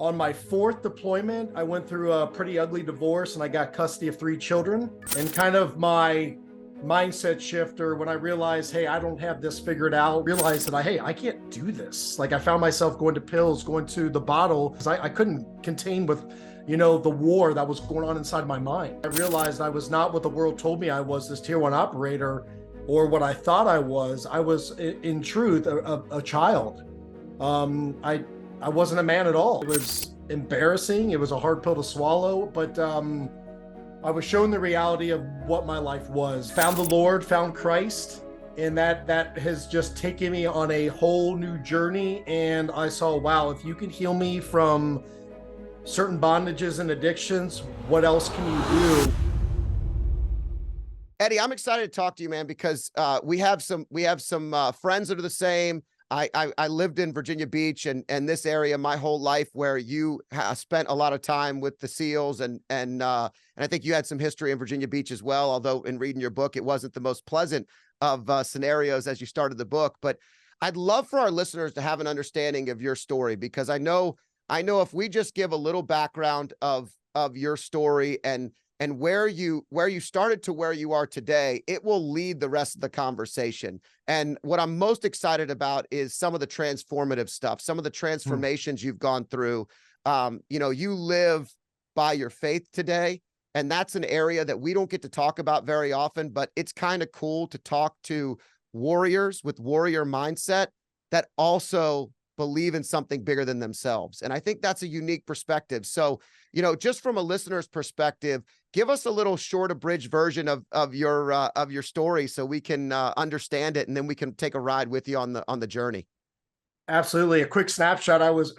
On my fourth deployment, I went through a pretty ugly divorce and I got custody of 3 children. And kind of my mindset shifter when I realized, hey, I don't have this figured out, realized that I can't do this. Like I found myself going to pills, going to the bottle because I couldn't contain with, the war that was going on inside my mind. I realized I was not what the world told me I was, this tier 1 operator, or what I thought I was. I was in truth a child. I wasn't a man at all. It was embarrassing. It was a hard pill to swallow, but I was shown the reality of what my life was. Found the Lord, found Christ, and that has just taken me on a whole new journey. And I saw, wow, if you can heal me from certain bondages and addictions, what else can you do? Eddie, I'm excited to talk to you, man, because we have some friends that are the same. I lived in Virginia Beach and this area my whole life, where you spent a lot of time with the SEALs, and I think you had some history in Virginia Beach as well. Although in reading your book, it wasn't the most pleasant of scenarios as you started the book. But I'd love for our listeners to have an understanding of your story, because I know if we just give a little background of your story and where you started to where you are today, it will lead the rest of the conversation. And what I'm most excited about is some of the transformative stuff, some of the transformations you've gone through. You live by your faith today, and that's an area that we don't get to talk about very often, but it's kind of cool to talk to warriors with warrior mindset that also believe in something bigger than themselves. And I think that's a unique perspective. So, just from a listener's perspective, give us a little short abridged version of your story so we can understand it, and then we can take a ride with you on the journey. Absolutely. A quick snapshot. I was,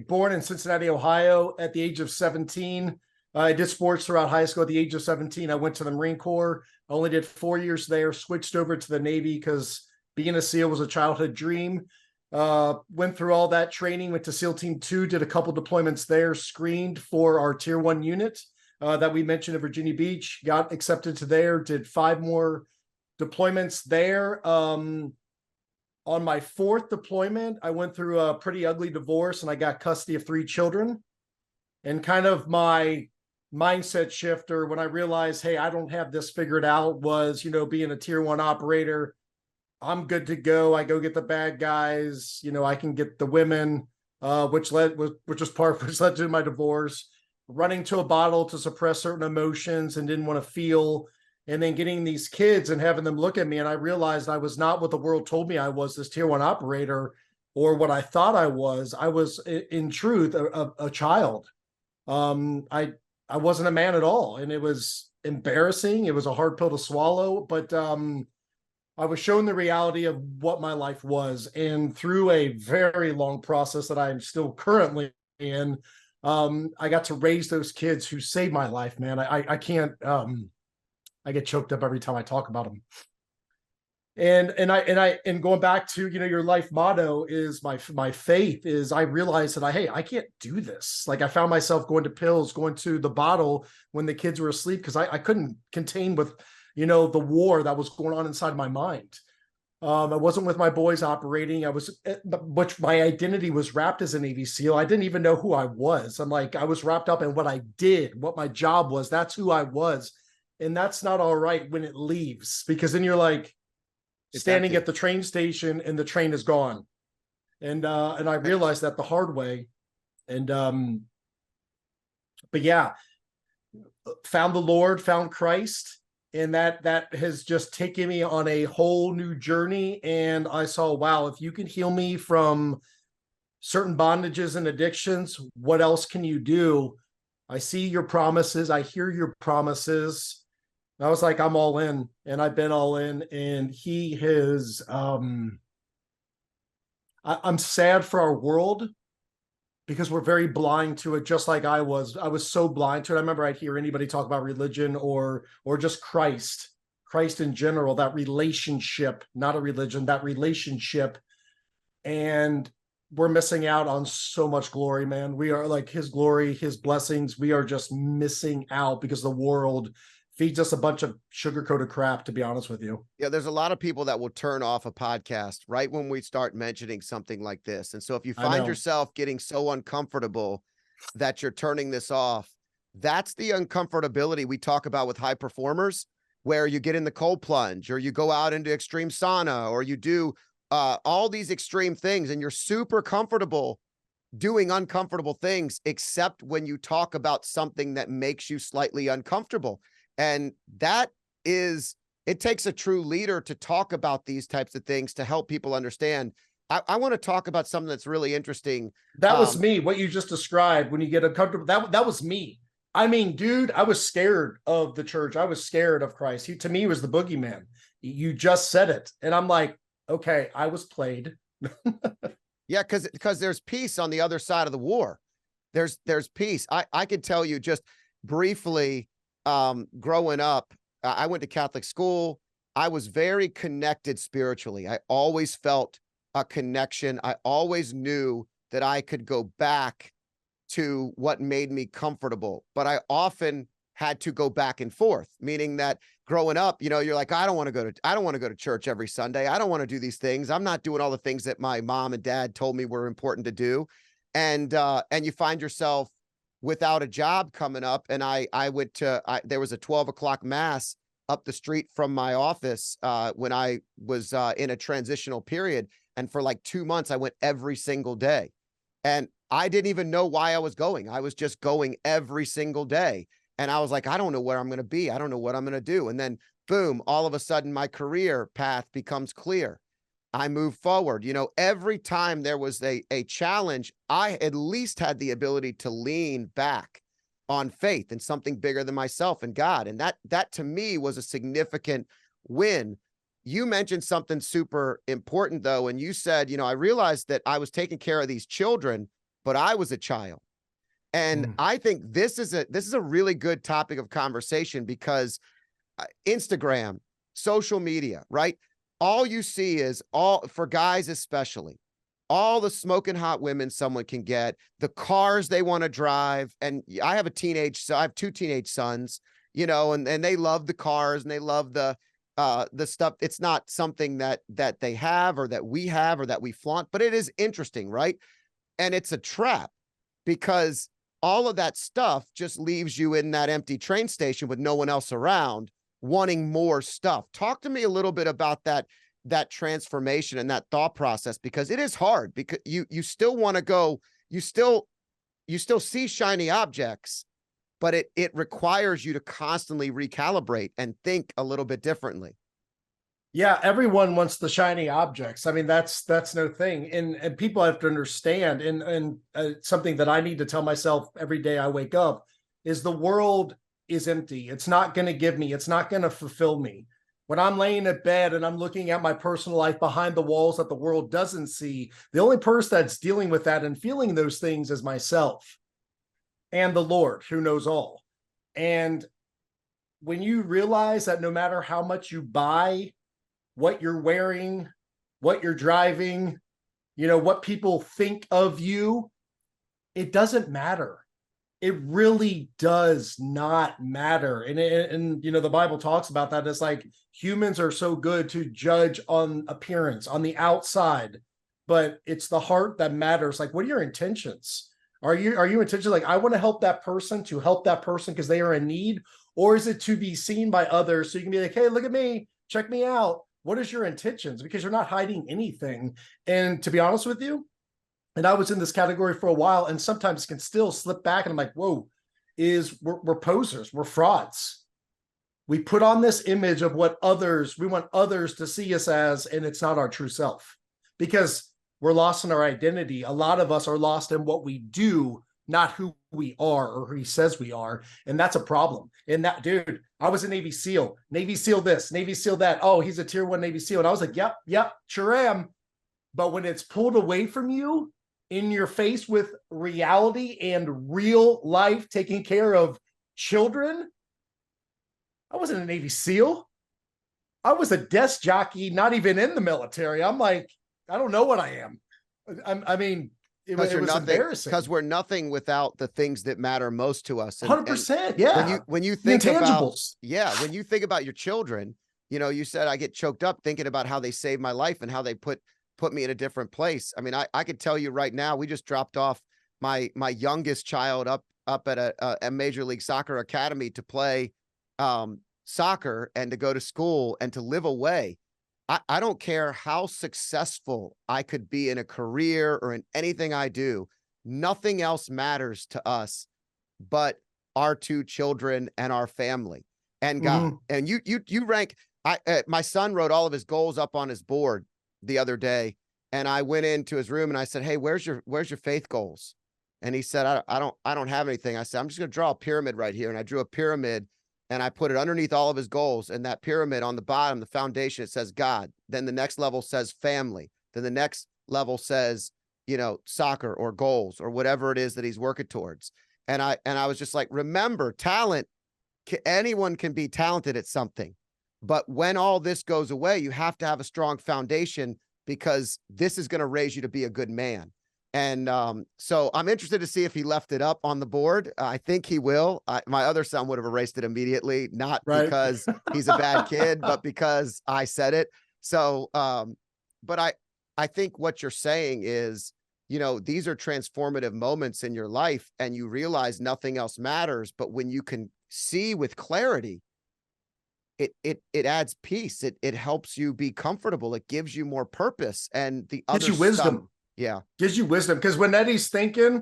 born in Cincinnati, Ohio at the age of 17. I did sports throughout high school. At the age of 17, I went to the Marine Corps. I only did 4 years there, switched over to the Navy because being a SEAL was a childhood dream. Went through all that training, went to SEAL Team 2, did a couple deployments there, screened for our Tier 1 unit that we mentioned at Virginia Beach, got accepted to there, did 5 more deployments there. On my fourth deployment, I went through a pretty ugly divorce and I got custody of 3 children. And kind of my mindset shifter when I realized, hey, I don't have this figured out was, being a Tier 1 operator. I'm good to go. I go get the bad guys. I can get the women, which led to my divorce. Running to a bottle to suppress certain emotions and didn't want to feel, and then getting these kids and having them look at me. And I realized I was not what the world told me I was, this Tier 1 operator, or what I thought I was. I was in truth a child. I wasn't a man at all, and it was embarrassing. It was a hard pill to swallow, but I was shown the reality of what my life was. And through a very long process that I'm still currently in, I got to raise those kids who saved my life, man. I can't, I get choked up every time I talk about them. And going back to, your life motto is my faith is, I realized that I can't do this. Like I found myself going to pills, going to the bottle when the kids were asleep, because I couldn't contain with, the war that was going on inside my mind. I wasn't with my boys operating. Which my identity was wrapped as a Navy SEAL. I didn't even know who I was. I was wrapped up in what I did, what my job was. That's who I was. And that's not all right when it leaves, because then you're like standing at the train station and the train is gone. And I realized that the hard way. And but yeah, found the Lord, found Christ. And that has just taken me on a whole new journey. And I saw, wow, if you can heal me from certain bondages and addictions, what else can you do? I see your promises. I hear your promises. And I was like, I'm all in, and I've been all in. And he has, I'm sad for our world, because we're very blind to it, just like I was. I was so blind to it. I remember I'd hear anybody talk about religion or just Christ in general, that relationship, not a religion, that relationship. And we're missing out on so much glory, man. We are like his glory, his blessings. We are just missing out because the world feeds us a bunch of sugar-coated crap, to be honest with you. Yeah, there's a lot of people that will turn off a podcast right when we start mentioning something like this. And so if you I find know. yourself getting so uncomfortable that you're turning this off, that's the uncomfortability we talk about with high performers, where you get in the cold plunge or you go out into extreme sauna or you do all these extreme things and you're super comfortable doing uncomfortable things, except when you talk about something that makes you slightly uncomfortable. And that is, it takes a true leader to talk about these types of things to help people understand. I want to talk about something that's really interesting. That was me. What you just described, when you get uncomfortable, that was me. I mean, dude, I was scared of the church. I was scared of Christ. He, to me, was the boogeyman. You just said it. And I'm like, okay, I was played. Yeah, because there's peace on the other side of the war. There's peace. I could tell you just briefly, growing up, I went to Catholic school. I was very connected spiritually. I always felt a connection. I always knew that I could go back to what made me comfortable, but I often had to go back and forth, meaning that growing up, you know, you're like, I don't want to go to church every Sunday. I don't want to do these things. I'm not doing all the things that my mom and dad told me were important to do. And you find yourself without a job coming up. And there was a 12 o'clock mass up the street from my office when I was in a transitional period. And for like 2 months, I went every single day. And I didn't even know why I was going. I was just going every single day. And I was like, I don't know where I'm going to be. I don't know what I'm going to do. And then boom, all of a sudden my career path becomes clear. I move forward. You know, every time there was a challenge, I at least had the ability to lean back on faith and something bigger than myself and God. And that to me was a significant win. You mentioned something super important though. And you said, you know, I realized that I was taking care of these children, but I was a child. And I think this is a really good topic of conversation because Instagram, social media, right? All you see is for guys, especially all the smoking hot women someone can get, the cars they want to drive. And I have I have 2 teenage sons, you know, and they love the cars and they love the stuff. It's not something that they have or that we have or that we flaunt, but it is interesting, right? And it's a trap because all of that stuff just leaves you in that empty train station with no one else around wanting more stuff. Talk to me a little bit about that transformation and that thought process, because it is hard because you still want to go, you still see shiny objects, but it requires you to constantly recalibrate and think a little bit differently. Yeah, everyone wants the shiny objects. I mean, that's no thing. And people have to understand, and something that I need to tell myself every day I wake up is the world is empty. It's not going to give me, it's not going to fulfill me. When I'm laying in bed and I'm looking at my personal life behind the walls that the world doesn't see, the only person that's dealing with that and feeling those things is myself and the Lord, who knows all. And when you realize that no matter how much you buy, what you're wearing, what you're driving, you know, what people think of you, it doesn't matter. It really does not matter. And you know, the Bible talks about that. It's like humans are so good to judge on appearance, on the outside, but it's the heart that matters. Like, what are your intentions? Are you intentionally like, I want to help that person because they are in need? Or is it to be seen by others so you can be like, hey, look at me, check me out? What is your intentions? Because you're not hiding anything. And to be honest with you, and I was in this category for a while, and sometimes can still slip back. And I'm like, whoa, we're posers, we're frauds. We put on this image of what we want others to see us as, and it's not our true self because we're lost in our identity. A lot of us are lost in what we do, not who we are or who he says we are. And that's a problem. And that, dude, I was a Navy SEAL, Navy SEAL this, Navy SEAL that. Oh, he's a tier 1 Navy SEAL. And I was like, yep, sure am. But when it's pulled away from you in your face with reality and real life, taking care of children, I wasn't a Navy SEAL. I was a desk jockey, not even in the military. I'm like, I don't know what I am. I mean, it was embarrassing. Because we're nothing without the things that matter most to us. And 100%. Yeah. when you The think about, intangibles. when you think about your children, you know, you said I get choked up thinking about how they saved my life and how they put me in a different place. I mean, I could tell you right now, we just dropped off my youngest child up at a Major League Soccer academy to play soccer and to go to school and to live away. I don't care how successful I could be in a career or in anything I do. Nothing else matters to us but our two children and our family and God. And you rank. My son wrote all of his goals up on his board the other day, and I went into his room and I said, "Hey, where's your faith goals?" And he said, I don't have anything." I said, "I'm just going to draw a pyramid right here." And I drew a pyramid and I put it underneath all of his goals. And that pyramid on the bottom, the foundation, it says God. Then the next level says family. Then the next level says, you know, soccer or goals or whatever it is that he's working towards. And I was just like, remember, talent, anyone can be talented at something. But when all this goes away, you have to have a strong foundation, because this is going to raise you to be a good man. And so I'm interested to see if he left it up on the board. I think he will. My other son would have erased it immediately, not because he's a bad kid, but because I said it. So, but I think what you're saying is, you know, these are transformative moments in your life and you realize nothing else matters. But when you can see with clarity, it adds peace. It helps you be comfortable. It gives you more purpose, and the other gives you wisdom. Yeah. Gives you wisdom. Because when Eddie's thinking,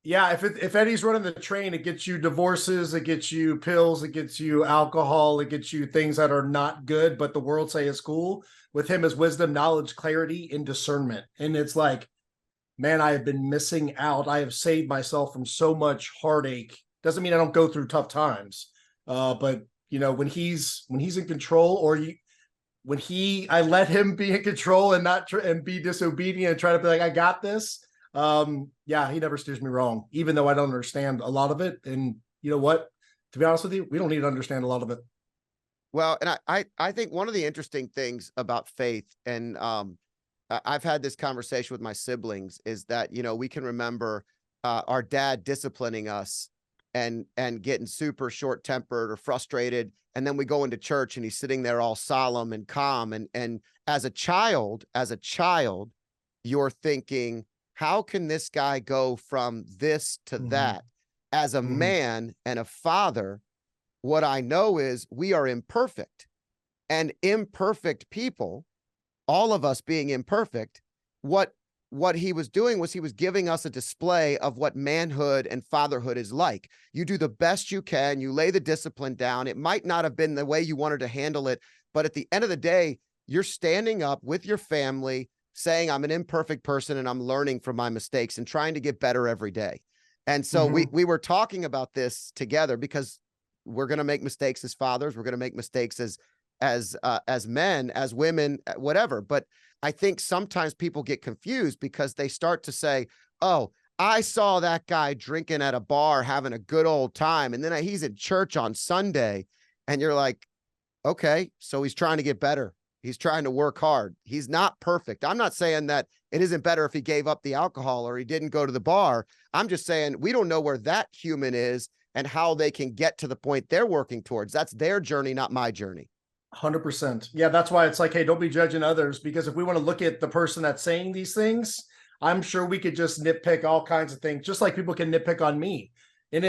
yeah, if Eddie's running the train, it gets you divorces, it gets you pills, it gets you alcohol, it gets you things that are not good, but the world say is cool. With him is wisdom, knowledge, clarity, and discernment. And it's like, man, I have been missing out. I have saved myself from so much heartache. Doesn't mean I don't go through tough times. But you know, when he's in control, or I let him be in control and not and be disobedient and try to be like, I got this. Yeah, he never steers me wrong, even though I don't understand a lot of it. And you know what? To be honest with you, we don't need to understand a lot of it. Well, and I think one of the interesting things about faith, and I've had this conversation with my siblings, is that, you know, we can remember our dad disciplining us and getting super short-tempered or frustrated. And then we go into church and he's sitting there all solemn and calm. And as a child, you're thinking, how can this guy go from this to that? As a man and a father, what I know is we are imperfect, and imperfect people, all of us being imperfect, what he was doing was he was giving us a display of what manhood and fatherhood is like. You do the best you can, you lay the discipline down. It might not have been the way you wanted to handle it, but at the end of the day, you're standing up with your family saying, I'm an imperfect person and I'm learning from my mistakes and trying to get better every day. And so we were talking about this together, because we're going to make mistakes as fathers. We're going to make mistakes as men, as women, whatever. But I think sometimes people get confused because they start to say, oh, I saw that guy drinking at a bar, having a good old time, and then he's at church on Sunday. And you're like, okay, so he's trying to get better. He's trying to work hard. He's not perfect. I'm not saying that it isn't better if he gave up the alcohol or he didn't go to the bar. I'm just saying we don't know where that human is and how they can get to the point they're working towards. That's their journey, not my journey. 100%. Yeah, that's why it's like, hey, don't be judging others, because if we want to look at the person that's saying these things, I'm sure we could just nitpick all kinds of things, just like people can nitpick on me. And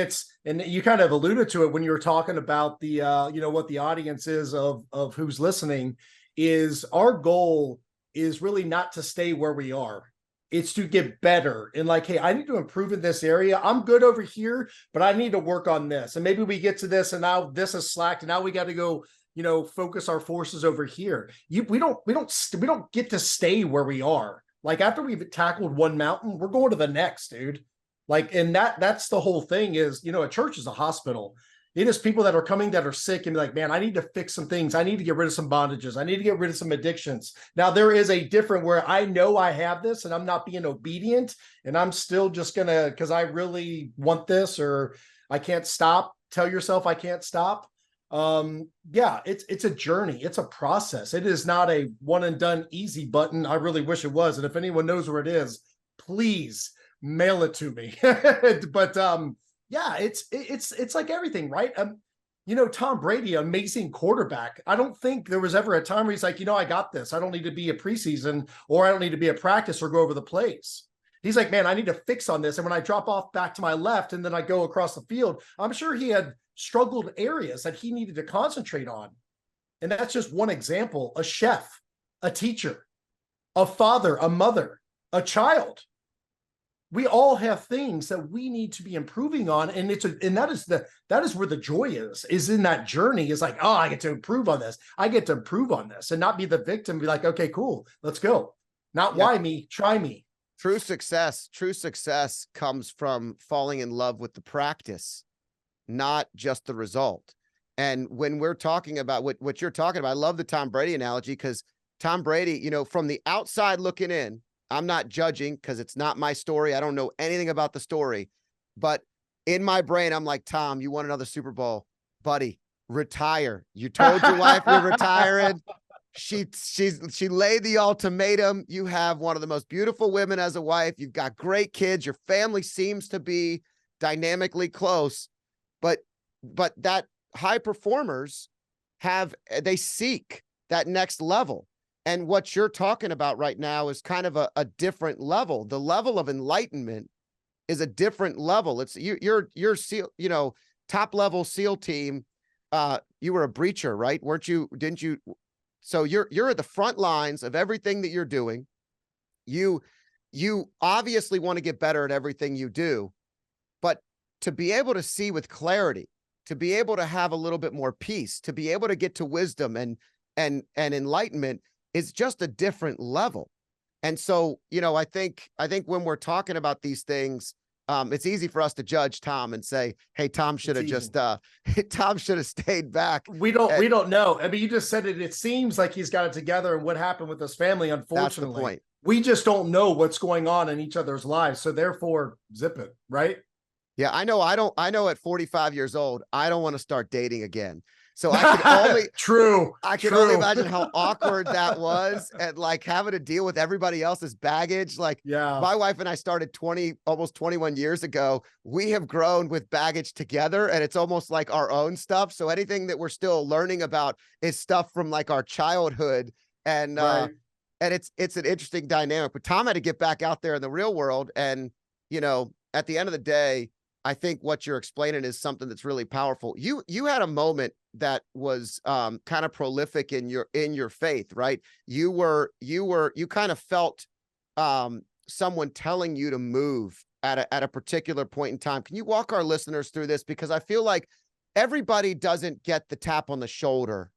you kind of alluded to it when you were talking about the you know, what the audience is of who's listening. Is our goal is really not to stay where we are. It's to get better. And like, hey, I need to improve in this area. I'm good over here, but I need to work on this. And maybe we get to this and now this is slacked and now we got to go, you know, focus our forces over here. We don't get to stay where we are. Like after we've tackled one mountain, we're going to the next, dude. Like, and that's the whole thing is, you know, a church is a hospital. It is people that are coming that are sick and be like, man, I need to fix some things. I need to get rid of some bondages. I need to get rid of some addictions. Now there is a different where I know I have this and I'm not being obedient and I'm still just gonna, because I really want this or I can't stop. Tell yourself I can't stop. Yeah, it's a journey. It's a process. It is not a one and done easy button. I really wish it was. And if anyone knows where it is, please mail it to me. But yeah, it's like everything, right? Tom Brady, amazing quarterback. I don't think there was ever a time where he's like, I got this. I don't need to be a preseason, or I don't need to be a practice or go over the plays. He's like, man, I need to fix on this. And when I drop off back to my left and then I go across the field, I'm sure he had struggled areas that he needed to concentrate on. And that's just one example. A chef, a teacher, a father, a mother, a child. We all have things that we need to be improving on. And that is where the joy is in that journey, is like, oh, I get to improve on this. I get to improve on this, and not be the victim, be like, okay, cool, let's go. Not why me, try me. True success comes from falling in love with the practice, not just the result. And when we're talking about what you're talking about, I love the Tom Brady analogy, because Tom Brady, from the outside looking in, I'm not judging because it's not my story. I don't know anything about the story, but in my brain, I'm like, Tom, you won another Super Bowl, buddy, retire. You told your wife you're retiring. She laid the ultimatum. You have one of the most beautiful women as a wife. You've got great kids. Your family seems to be dynamically close, but that high performers they seek that next level. And what you're talking about right now is kind of a different level. The level of enlightenment is a different level. It's your SEAL, top level SEAL team. You were a breacher, right? Weren't you? Didn't you? So you're at the front lines of everything that you're doing. You obviously want to get better at everything you do, but to be able to see with clarity, to be able to have a little bit more peace, to be able to get to wisdom and enlightenment is just a different level. And so, I think when we're talking about these things, it's easy for us to judge Tom and say, hey, Tom should have Tom should have stayed back. We don't know. I mean, you just said it. It seems like he's got it together, and what happened with his family, unfortunately. That's the point. We just don't know what's going on in each other's lives. So therefore, zip it, right? Yeah, I know at 45 years old, I don't want to start dating again. So I can only imagine how awkward that was, and like having to deal with everybody else's baggage. Like, yeah, my wife and I started almost 21 years ago. We have grown with baggage together, and it's almost like our own stuff. So anything that we're still learning about is stuff from like our childhood. And, right. And it's an interesting dynamic, but Tom had to get back out there in the real world. And, at the end of the day, I think what you're explaining is something that's really powerful. You had a moment that was kind of prolific in your faith, right? You kind of felt someone telling you to move at a particular point in time. Can you walk our listeners through this? Because I feel like everybody doesn't get the tap on the shoulder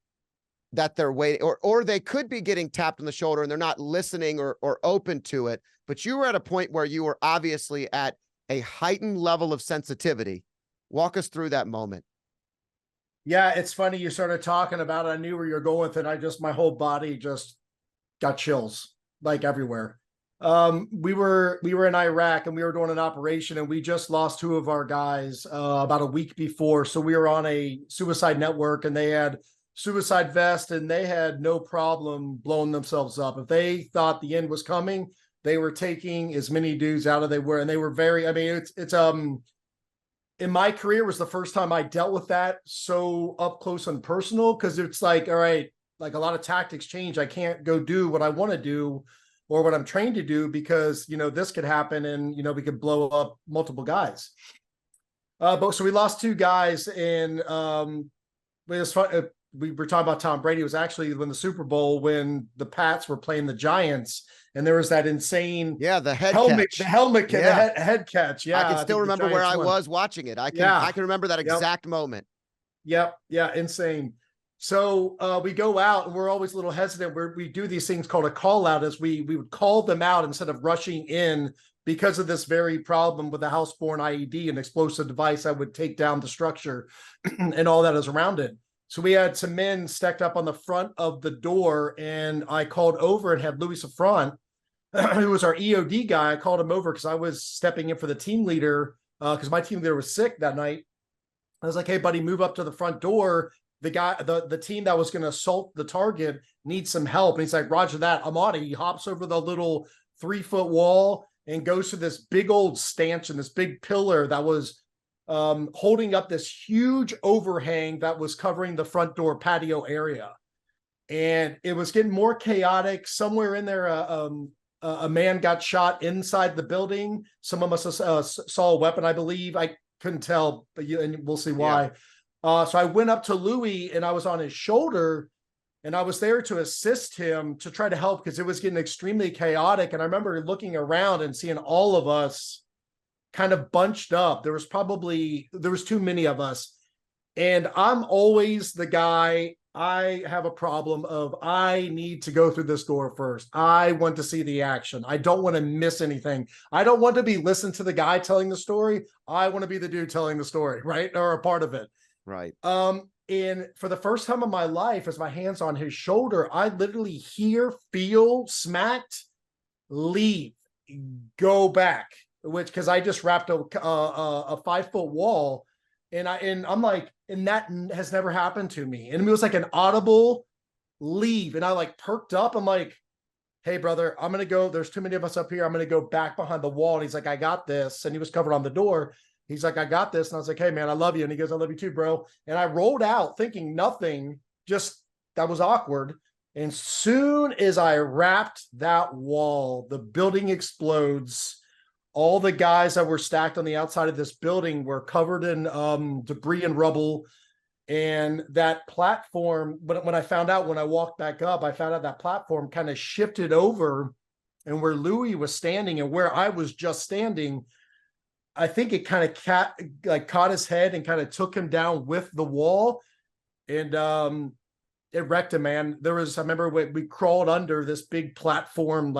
that they're waiting, or they could be getting tapped on the shoulder and they're not listening or open to it. But you were at a point where you were obviously at a heightened level of sensitivity. Walk us through that moment. Yeah, it's funny. You started talking about it. I knew where you're going with it. My whole body just got chills, like everywhere. We were in Iraq, and we were doing an operation, and we just lost 2 of our guys about a week before. So we were on a suicide network, and they had suicide vest, and they had no problem blowing themselves up. If they thought the end was coming, they were taking as many dudes out of they were, and they were very, it's in my career was the first time I dealt with that so up close and personal, because it's like, all right, like a lot of tactics change. I can't go do what I want to do or what I'm trained to do, because, this could happen, and, we could blow up multiple guys. But so we lost 2 guys, and it was fun. We were talking about Tom Brady. It was actually when the Super Bowl, when the Pats were playing the Giants, and there was that insane the head catch. Yeah, I can still remember where I was watching it. I can remember that exact moment. Yep. Yeah. Insane. So we go out, and we're always a little hesitant where we do these things called a call out, as we would call them out instead of rushing in, because of this very problem with the house-borne IED, an explosive device that would take down the structure and all that is around it. So we had some men stacked up on the front of the door, and I called over and had Louis Safran, who was our EOD guy. I called him over because I was stepping in for the team leader, because my team leader was sick that night. I was like, hey, buddy, move up to the front door. The team that was going to assault the target needs some help. And he's like, roger that, I'm on it. He hops over the little 3-foot wall, and goes to this big old stanchion, this big pillar that was holding up this huge overhang that was covering the front door patio area. And it was getting more chaotic. Somewhere in there, a man got shot inside the building. Someone must have saw a weapon, I believe. I couldn't tell, but and we'll see why. So I went up to Louis and I was on his shoulder, and I was there to assist him to try to help because it was getting extremely chaotic. And I remember looking around and seeing all of us kind of bunched up. There was too many of us. And I'm always the guy, I have a problem of I need to go through this door first. I want to see the action. I don't want to miss anything. I don't want to be listening to the guy telling the story. I want to be the dude telling the story, right? Or a part of it. Right. And for the first time in my life, as my hand's on his shoulder, I literally feel smacked, leave, go back, because I just wrapped a 5-foot wall. And I'm like, and that has never happened to me. And it was like an audible leave. And I like perked up. I'm like, hey, brother, I'm going to go. There's too many of us up here. I'm going to go back behind the wall. And he's like, I got this. And he was covered on the door. He's like, I got this. And I was like, hey, man, I love you. And he goes, I love you too, bro. And I rolled out thinking nothing, just that was awkward. And soon as I wrapped that wall, the building explodes. All the guys that were stacked on the outside of this building were covered in debris and rubble. And that platform, but when I walked back up, I found out that platform kind of shifted over, and where Louis was standing and where I was just standing, I think it kind of caught his head and kind of took him down with the wall. And it wrecked him, man. I remember we crawled under this big platform,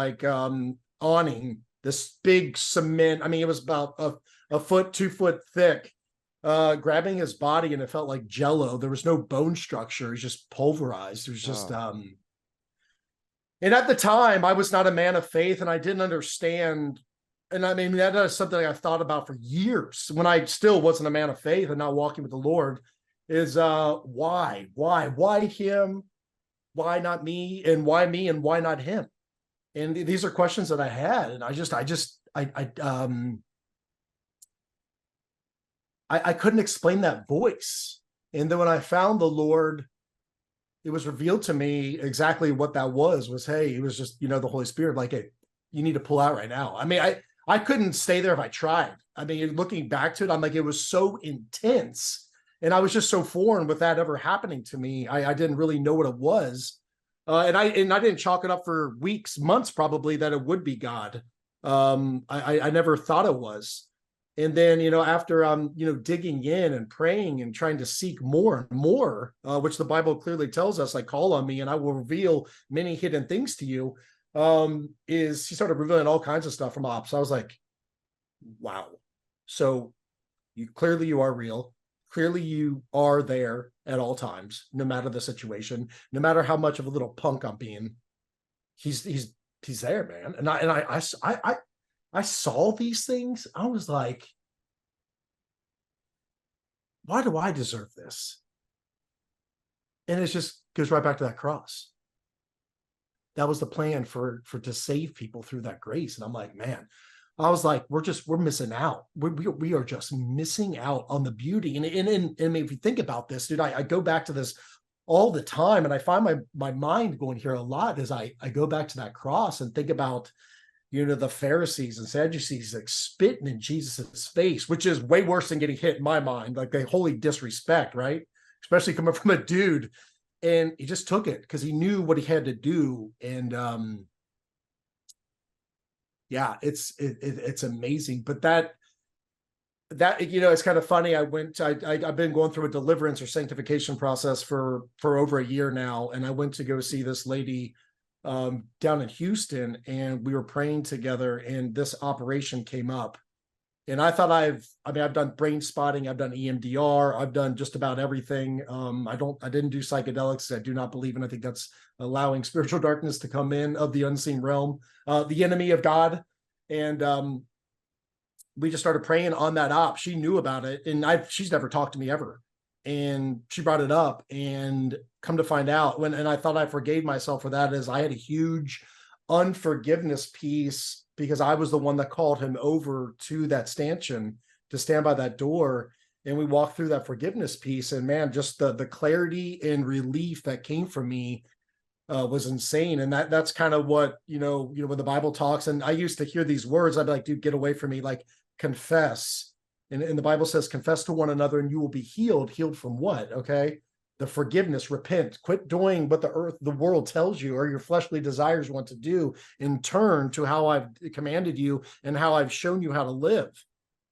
awning, this big cement. I mean, it was about a foot, 2 foot thick, grabbing his body, and it felt like jello. There was no bone structure. It was just pulverized. It was just, and at the time I was not a man of faith, and I didn't understand. And I mean, that is something I've thought about for years when I still wasn't a man of faith and not walking with the Lord, is why him? Why not me? And why me? And why not him? And these are questions that I had. And I couldn't explain that voice. And then when I found the Lord, it was revealed to me exactly what that was, hey, it was just, the Holy Spirit, like, hey, you need to pull out right now. I mean, I couldn't stay there if I tried. I mean, looking back to it, I'm like, it was so intense. And I was just so foreign with that ever happening to me. I didn't really know what it was. And I didn't chalk it up for weeks, months, probably, that it would be God. I never thought it was. And then, after digging in and praying and trying to seek more and more, which the Bible clearly tells us, like, call on me and I will reveal many hidden things to you, is he started revealing all kinds of stuff from ops. I was like, wow. So you are real. Clearly you are there at all times, no matter the situation, no matter how much of a little punk I'm being. He's there, man. And I saw these things. I was like, why do I deserve this? And it just goes right back to that cross. That was the plan for to save people through that grace. And I'm like, man, I was like, we're missing out. We are just missing out on the beauty. And if you think about this, dude, I go back to this all the time, and I find my mind going here a lot as I go back to that cross and think about, the Pharisees and Sadducees like spitting in Jesus's face, which is way worse than getting hit in my mind, like the holy disrespect, right? Especially coming from a dude. And he just took it because he knew what he had to do. And yeah, it's amazing. But that it's kind of funny. I've been going through a deliverance or sanctification process for over a year now, and I went to go see this lady down in Houston, and we were praying together, and this operation came up. And I thought I've done brain spotting, I've done EMDR, I've done just about everything. I didn't do psychedelics. I do not believe in. I think that's allowing spiritual darkness to come in of the unseen realm, the enemy of God. And we just started praying on that op. She knew about it, and she's never talked to me ever. And she brought it up, and come to find out, and I thought I forgave myself for that, as I had a huge unforgiveness piece, because I was the one that called him over to that stanchion to stand by that door. And we walked through that forgiveness piece, and man, just the clarity and relief that came from me was insane. And that's kind of what, when the Bible talks, and I used to hear these words, I'd be like, dude, get away from me. Like, confess. And the Bible says, confess to one another and you will be healed. Healed from what? Okay. The forgiveness, repent, quit doing what the world tells you or your fleshly desires want to do, and turn to how I've commanded you and how I've shown you how to live.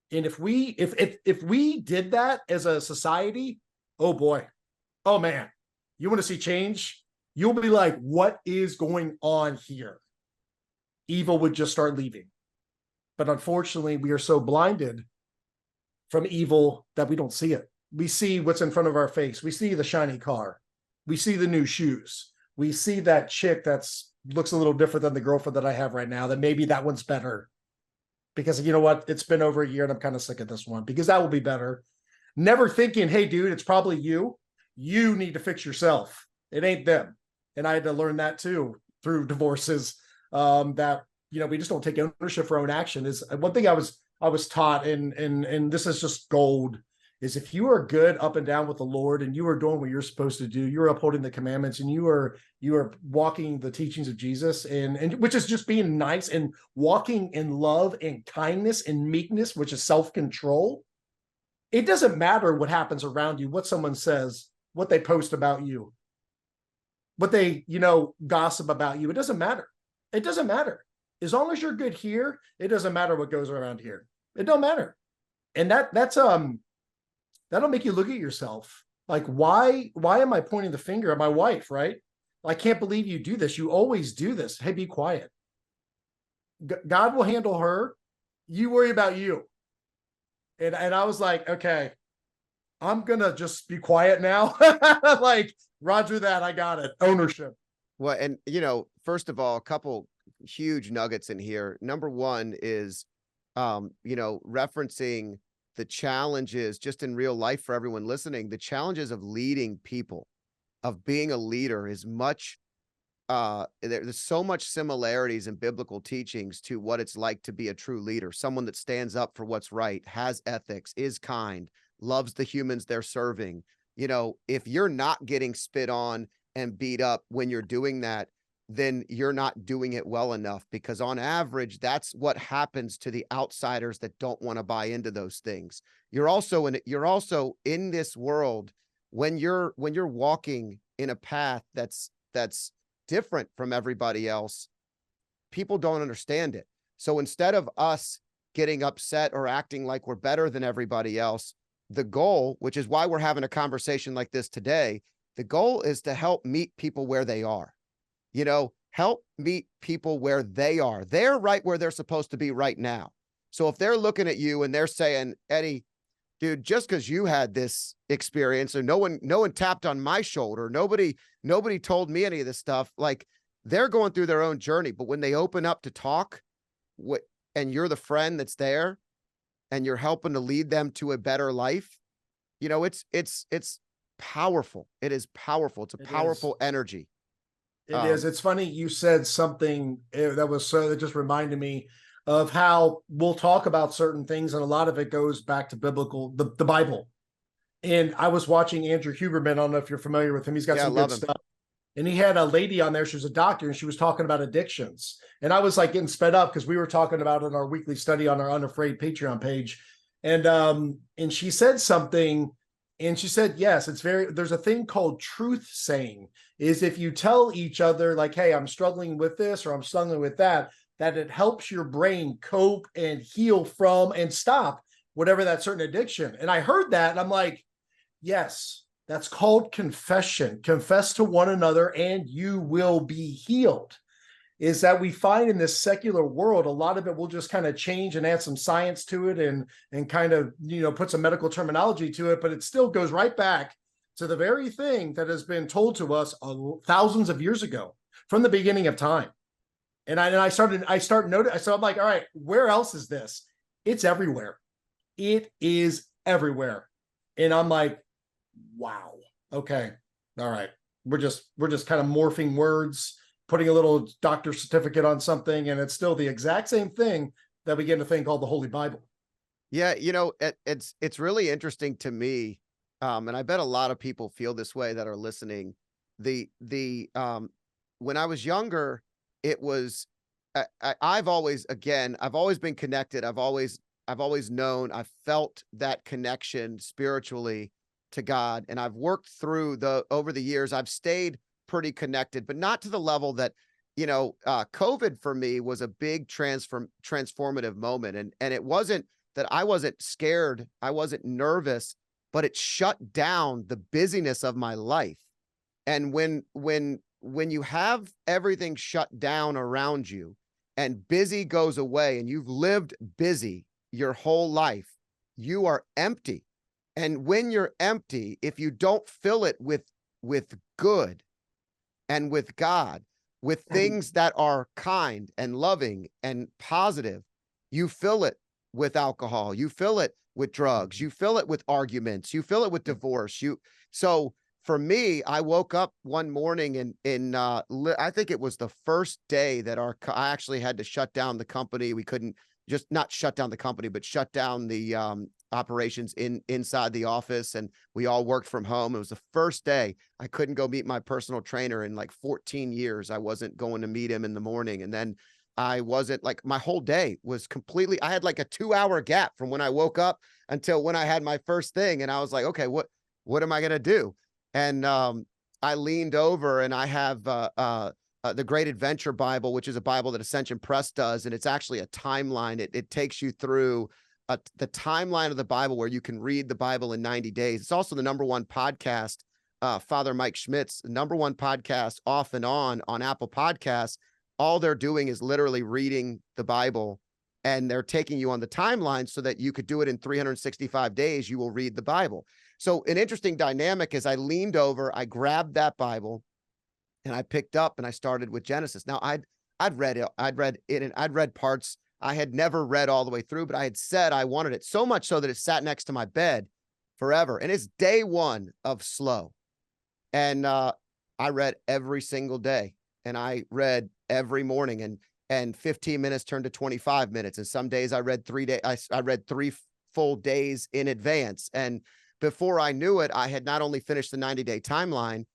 And if we did that as a society, oh boy, oh man, you want to see change? You'll be like, what is going on here? Evil would just start leaving. But unfortunately, we are so blinded from evil that we don't see it. We see what's in front of our face. We see the shiny car. We see the new shoes. We see that chick that's looks a little different than the girlfriend that I have right now, that maybe that one's better. Because you know what? It's been over a year and I'm kind of sick of this one, because that will be better. Never thinking, hey, dude, it's probably you. You need to fix yourself. It ain't them. And I had to learn that too through divorces, that, we just don't take ownership for our own action. Is one thing I was taught, and this is just gold, is if you are good up and down with the Lord and you are doing what you're supposed to do, you're upholding the commandments, and you are walking the teachings of Jesus, and which is just being nice and walking in love and kindness and meekness, which is self-control. It doesn't matter what happens around you, what someone says, what they post about you, what they, gossip about you. It doesn't matter. It doesn't matter. As long as you're good here, it doesn't matter what goes around here. It don't matter. And that'll make you look at yourself. Like, why am I pointing the finger at my wife, right? I can't believe you do this. You always do this. Hey, be quiet. God will handle her. You worry about you. And I was like, okay, I'm going to just be quiet now. Like, Roger that. I got it. Ownership. Well, and first of all, a couple huge nuggets in here. Number one is, referencing the challenges just in real life for everyone listening, the challenges of leading people, of being a leader is much, there's so much similarities in biblical teachings to what it's like to be a true leader, someone that stands up for what's right, has ethics, is kind, loves the humans they're serving. If you're not getting spit on and beat up when you're doing that, then you're not doing it well enough, because on average, that's what happens to the outsiders that don't want to buy into those things. You're also in this world when you're walking in a path that's different from everybody else. People don't understand it. So instead of us getting upset or acting like we're better than everybody else, the goal, which is why we're having a conversation like this today, the goal is to help meet people where they are. Help meet people where they are. They're right where they're supposed to be right now. So if they're looking at you and they're saying, Eddie, dude, just because you had this experience, or no one tapped on my shoulder, nobody told me any of this stuff, like, they're going through their own journey. But when they open up to talk, and you're the friend that's there and you're helping to lead them to a better life, it's powerful. It is powerful. It's a powerful energy. It is. It's funny you said something that just reminded me of how we'll talk about certain things, and a lot of it goes back to the Bible. And I was watching Andrew Huberman. I don't know if you're familiar with him. He's got some good stuff. And he had a lady on there. She was a doctor, and she was talking about addictions. And I was like getting sped up because we were talking about it in our weekly study on our Unafraid Patreon page. And she said something. And she said, yes, there's a thing called truth saying, is if you tell each other like, hey, I'm struggling with this or I'm struggling with that it helps your brain cope and heal from and stop whatever that certain addiction. And I heard that and I'm like, yes, that's called confession. Confess to one another and you will be healed. Is that we find in this secular world, a lot of it will just kind of change and add some science to it and kind of, put some medical terminology to it, but it still goes right back to the very thing that has been told to us thousands of years ago from the beginning of time. And I started noticing, so I'm like, all right, where else is this? It's everywhere. It is everywhere. And I'm like, wow, okay, all right. We're just kind of morphing words. putting a little doctor's certificate on something, and it's still the exact same thing that we get in a thing called the Holy Bible. Yeah, it's really interesting to me, and I bet a lot of people feel this way that are listening. The when I was younger, it was I've always been connected. I've always known, I've felt that connection spiritually to God, and I've worked through over the years. I've stayed pretty connected, but not to the level that COVID for me was a big transformative moment, and it wasn't that I wasn't scared, I wasn't nervous, but it shut down the busyness of my life. And when you have everything shut down around you and busy goes away and you've lived busy your whole life, you are empty. And when you're empty, if you don't fill it with good and with God, with things that are kind and loving and positive, you fill it with alcohol, you fill it with drugs, you fill it with arguments, you fill it with divorce. So for me, I woke up one morning and I think it was the first day that I actually had to shut down the company. We couldn't just not shut down the company, but shut down the operations inside the office, and we all worked from home. It was the first day I couldn't go meet my personal trainer in like 14 years. I wasn't going to meet him in the morning, and then I wasn't like my whole day was completely. I had like a 2-hour gap from when I woke up until when I had my first thing, and I was like, okay, what am I gonna do? And I leaned over, and I have the Great Adventure Bible, which is a Bible that Ascension Press does, and it's actually a timeline. It takes you through the timeline of the Bible where you can read the Bible in 90 days. It's also the #1 podcast. Father Mike Schmidt's #1 podcast off and on Apple Podcasts. All they're doing is literally reading the Bible, and they're taking you on the timeline so that you could do it in 365 days. You will read the Bible. So an interesting dynamic is I leaned over, I grabbed that Bible, and I picked up and I started with Genesis. Now I'd read it, and I'd read parts. I had never read all the way through, but I had said I wanted it so much so that it sat next to my bed forever. And it's day one of slow. And I read every single day, and I read every morning, and 15 minutes turned to 25 minutes. And some days I read 3 days. I read 3 full days in advance. And before I knew it, I had not only finished the 90-day timeline,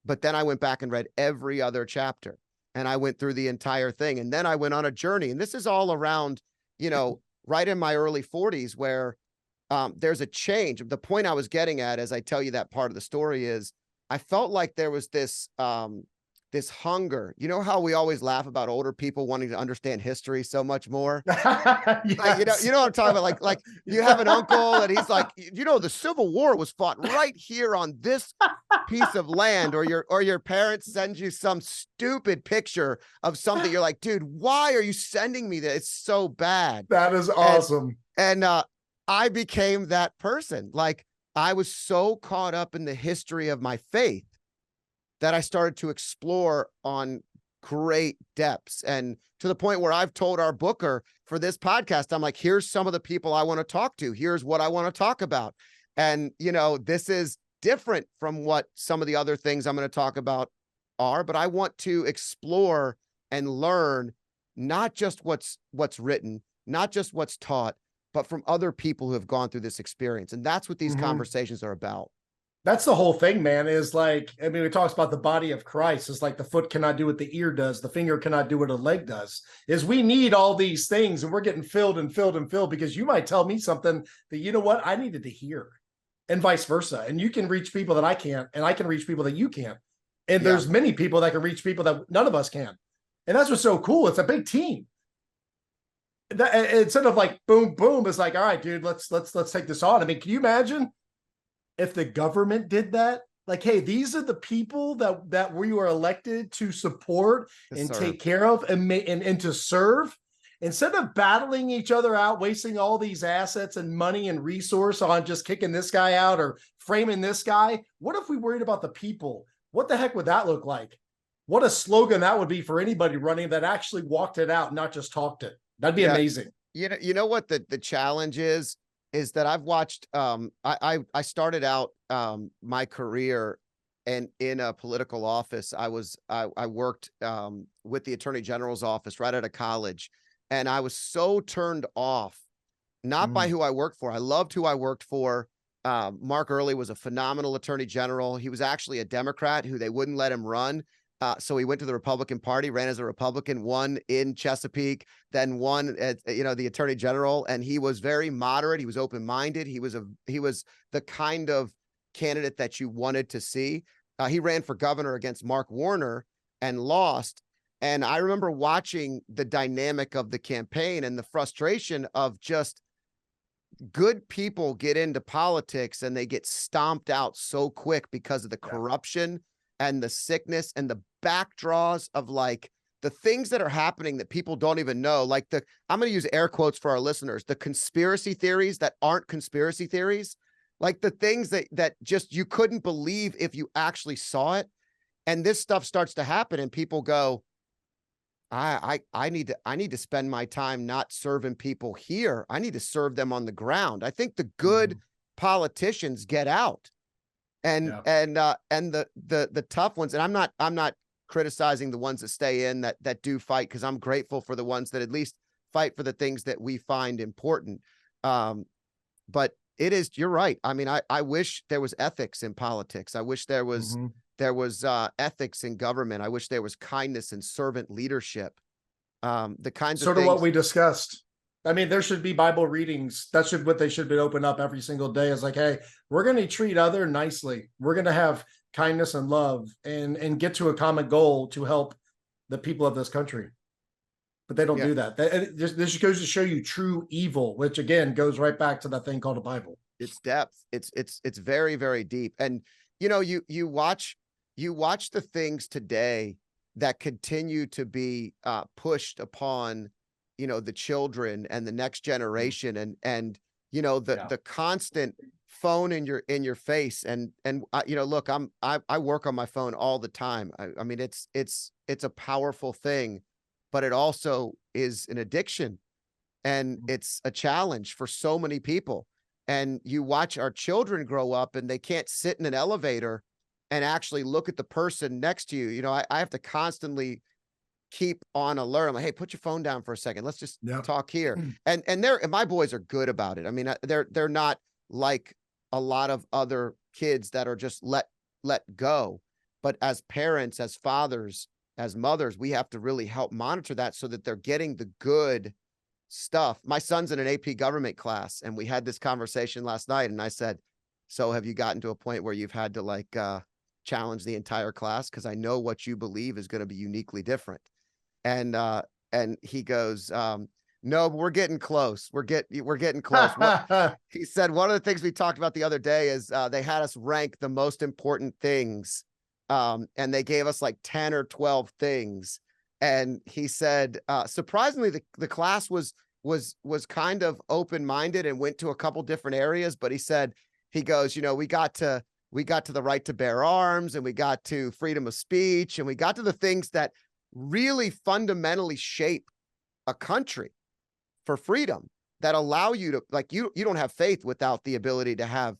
but then I went back and read every other chapter, and I went through the entire thing. And then I went on a journey, and this is all around, right in my early 40s, where there's a change. The point I was getting at, as I tell you that part of the story, is I felt like there was this hunger. You know how we always laugh about older people wanting to understand history so much more? Yes. Like, you know what I'm talking about? Like you have an uncle and he's like, the Civil War was fought right here on this piece of land, or your parents send you some stupid picture of something. You're like, dude, why are you sending me that? It's so bad. That is awesome. And I became that person. Like, I was so caught up in the history of my faith that I started to explore on great depths, and to the point where I've told our booker for this podcast, I'm like, here's some of the people I want to talk to. Here's what I want to talk about. And, this is different from what some of the other things I'm going to talk about are, but I want to explore and learn not just what's written, not just what's taught, but from other people who have gone through this experience. And that's what these conversations are about. That's the whole thing, man, is like, I mean, it talks about the body of Christ. It's like the foot cannot do what the ear does. The finger cannot do what a leg does. Is we need all these things, and we're getting filled and filled and filled, because you might tell me something that, you know what, I needed to hear, and vice versa. And you can reach people that I can't, and I can reach people that you can't. And there's many people that can reach people that none of us can. And that's what's so cool. It's a big team. Instead of like, boom, boom, it's like, all right, dude, let's take this on. I mean, can you imagine if the government did that? Like, hey, these are the people that we were elected to support and take care of and to serve. Instead of battling each other out, wasting all these assets and money and resource on just kicking this guy out or framing this guy, what if we worried about the people? What the heck would that look like? What a slogan that would be for anybody running that actually walked it out, not just talked it. That'd be amazing. You know what the challenge is that I've watched, I started out my career and in a political office. I worked with the Attorney General's office right out of college, and I was so turned off, not by Mm, who I worked for. I loved who I worked for. Mark Earley was a phenomenal Attorney General. He was actually a Democrat who they wouldn't let him run. So he went to the Republican Party, ran as a Republican, won in Chesapeake, then won at, the Attorney General. And he was very moderate. He was open-minded. He was the kind of candidate that you wanted to see. He ran for governor against Mark Warner and lost. And I remember watching the dynamic of the campaign and the frustration of just good people get into politics and they get stomped out so quick because of the corruption and the sickness and the backdraws of like the things that are happening that people don't even know. Like I'm going to use air quotes for our listeners, the conspiracy theories that aren't conspiracy theories, like the things that just you couldn't believe if you actually saw it. And this stuff starts to happen and people go, I need to spend my time not serving people here. I need to serve them on the ground. I think the good politicians get out, and the tough ones. And I'm not criticizing the ones that stay in that do fight, because I'm grateful for the ones that at least fight for the things that we find important. But you're right. I mean, I wish there was ethics in politics. I wish there was ethics in government. I wish there was kindness and servant leadership. The kinds of sort of things. what we discussed. I mean, there should be Bible readings. What they should be open up every single day is like, hey, we're going to treat other nicely. We're going to have kindness and love and get to a common goal to help the people of this country. But they don't do that. This goes to show you true evil, which again goes right back to that thing called the Bible. It's depth. It's very, very deep. And you watch the things today that continue to be pushed upon the children and the next generation, and the constant phone in your face, and look, I work on my phone all the time. I mean, it's a powerful thing, but it also is an addiction, and it's a challenge for so many people. And you watch our children grow up and they can't sit in an elevator and actually look at the person next to you. I have to constantly keep on alert. I'm like, hey, put your phone down for a second. Let's just talk here. And my boys are good about it. I mean, they're not like a lot of other kids that are just let go. But as parents, as fathers, as mothers, we have to really help monitor that so that they're getting the good stuff. My son's in an AP government class, and we had this conversation last night, and I said, so have you gotten to a point where you've had to challenge the entire class? Because I know what you believe is going to be uniquely different. And he goes, no, but we're getting close. We're getting close. He said, one of the things we talked about the other day is they had us rank the most important things. And they gave us like 10 or 12 things. And he said, surprisingly, the class was kind of open-minded and went to a couple different areas. But he goes, we got to the right to bear arms, and we got to freedom of speech, and we got to the things that really fundamentally shape a country for freedom, that allow you to, like, you don't have faith without the ability to have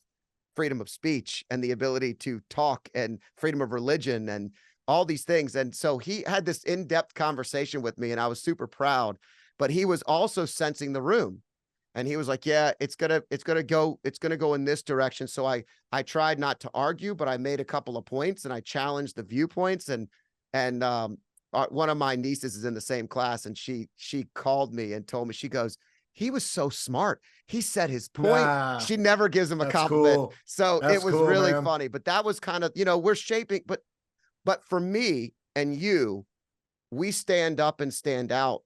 freedom of speech and the ability to talk, and freedom of religion, and all these things. And so he had this in-depth conversation with me, and I was super proud, but he was also sensing the room, and he was like, yeah, it's going to go in this direction. So I tried not to argue, but I made a couple of points, and I challenged the viewpoints. And one of my nieces is in the same class, and she called me and told me, she goes, he was so smart. He said his point. She never gives him a compliment. Cool. So it was really funny, but that was kind of, we're shaping, but for me and you, we stand up and stand out,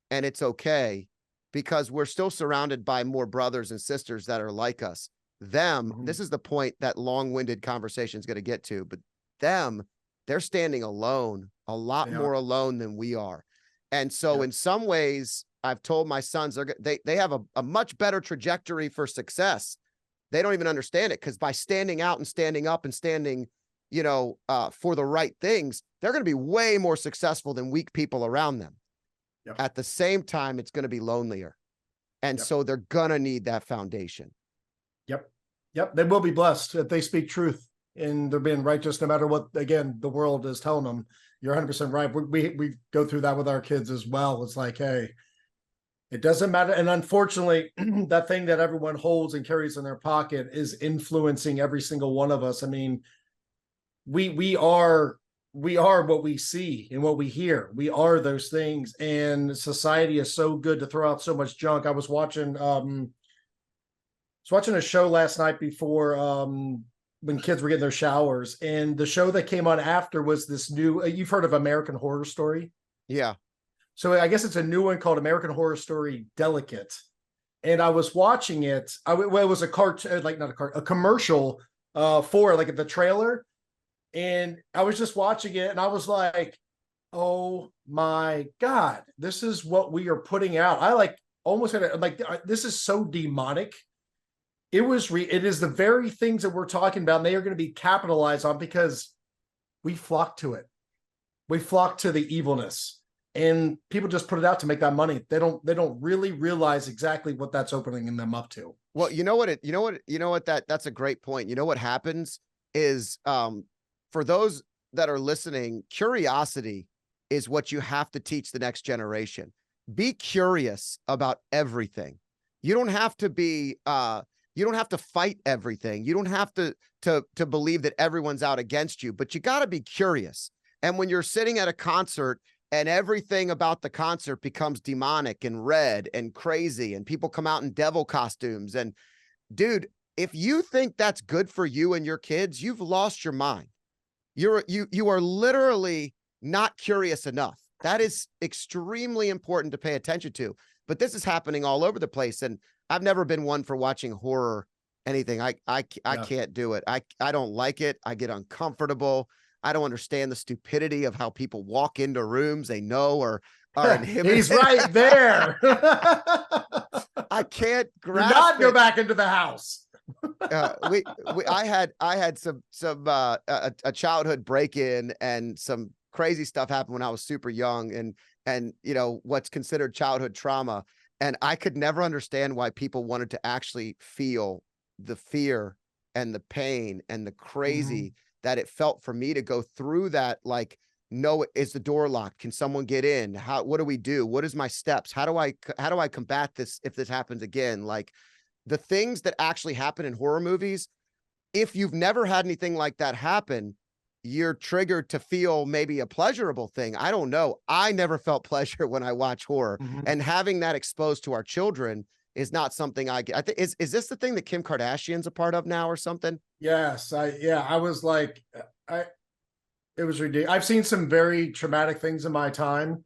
and it's okay, because we're still surrounded by more brothers and sisters that are like us. This is the point that long-winded conversation is going to get to, but they're standing alone, a lot more alone than we are. And so in some ways, I've told my sons, they have a much better trajectory for success. They don't even understand it, because by standing out and standing up and standing, for the right things, they're going to be way more successful than weak people around them. At the same time, it's going to be lonelier. And so they're going to need that foundation. Yep. They will be blessed if they speak truth. and they're being righteous no matter what, again, the world is telling them. You're 100% right. We go through that with our kids as well. It's like, hey, it doesn't matter. And unfortunately, that thing that everyone holds and carries in their pocket is influencing every single one of us. I mean, we are what we see and what we hear. We are those things, and society is so good to throw out so much junk. I was watching a show last night before when kids were getting their showers, and the show that came on after was this new, you've heard of American Horror Story? Yeah. So I guess it's a new one called American Horror Story Delicate. And I was watching it. It was a cartoon, like not a cartoon, a commercial for like the trailer. And I was just watching it and I was like, oh my God, this is what we are putting out. I like almost had a, like, this is so demonic. It is the very things that we're talking about, and they are going to be capitalized on because we flock to it. We flock to the evilness, and people just put it out to make that money. They don't really realize exactly what that's opening them up to. Well, that's a great point. You know what happens is, for those that are listening, curiosity is what you have to teach the next generation. Be curious about everything. You don't have to be, you don't have to fight everything. You don't have to believe that everyone's out against you, but you got to be curious. And when you're sitting at a concert and everything about the concert becomes demonic and red and crazy, and people come out in devil costumes, and dude, if you think that's good for you and your kids, you've lost your mind. You are literally not curious enough. That is extremely important to pay attention to. But this is happening all over the place, and I've never been one for watching horror anything. I can't do it. I don't like it. I get uncomfortable. I don't understand the stupidity of how people walk into rooms they know are inhibited. He's right there. I can't grasp Do not go it. back into the house. I had some a childhood break-in, and some crazy stuff happened when I was super young, and you know what's considered childhood trauma, and I could never understand why people wanted to actually feel the fear and the pain and the crazy that it felt for me to go through that. Like, no, is the door locked? Can someone get in? What do we do? What is my steps? How do I combat this if this happens again? Like, the things that actually happen in horror movies, if you've never had anything like that happen, you're triggered to feel maybe a pleasurable thing. I don't know. I never felt pleasure when I watch horror, and having that exposed to our children is not something I get. I think is this the thing that Kim Kardashian's a part of now or something? Yes, I was like, it was ridiculous. I've seen some very traumatic things in my time.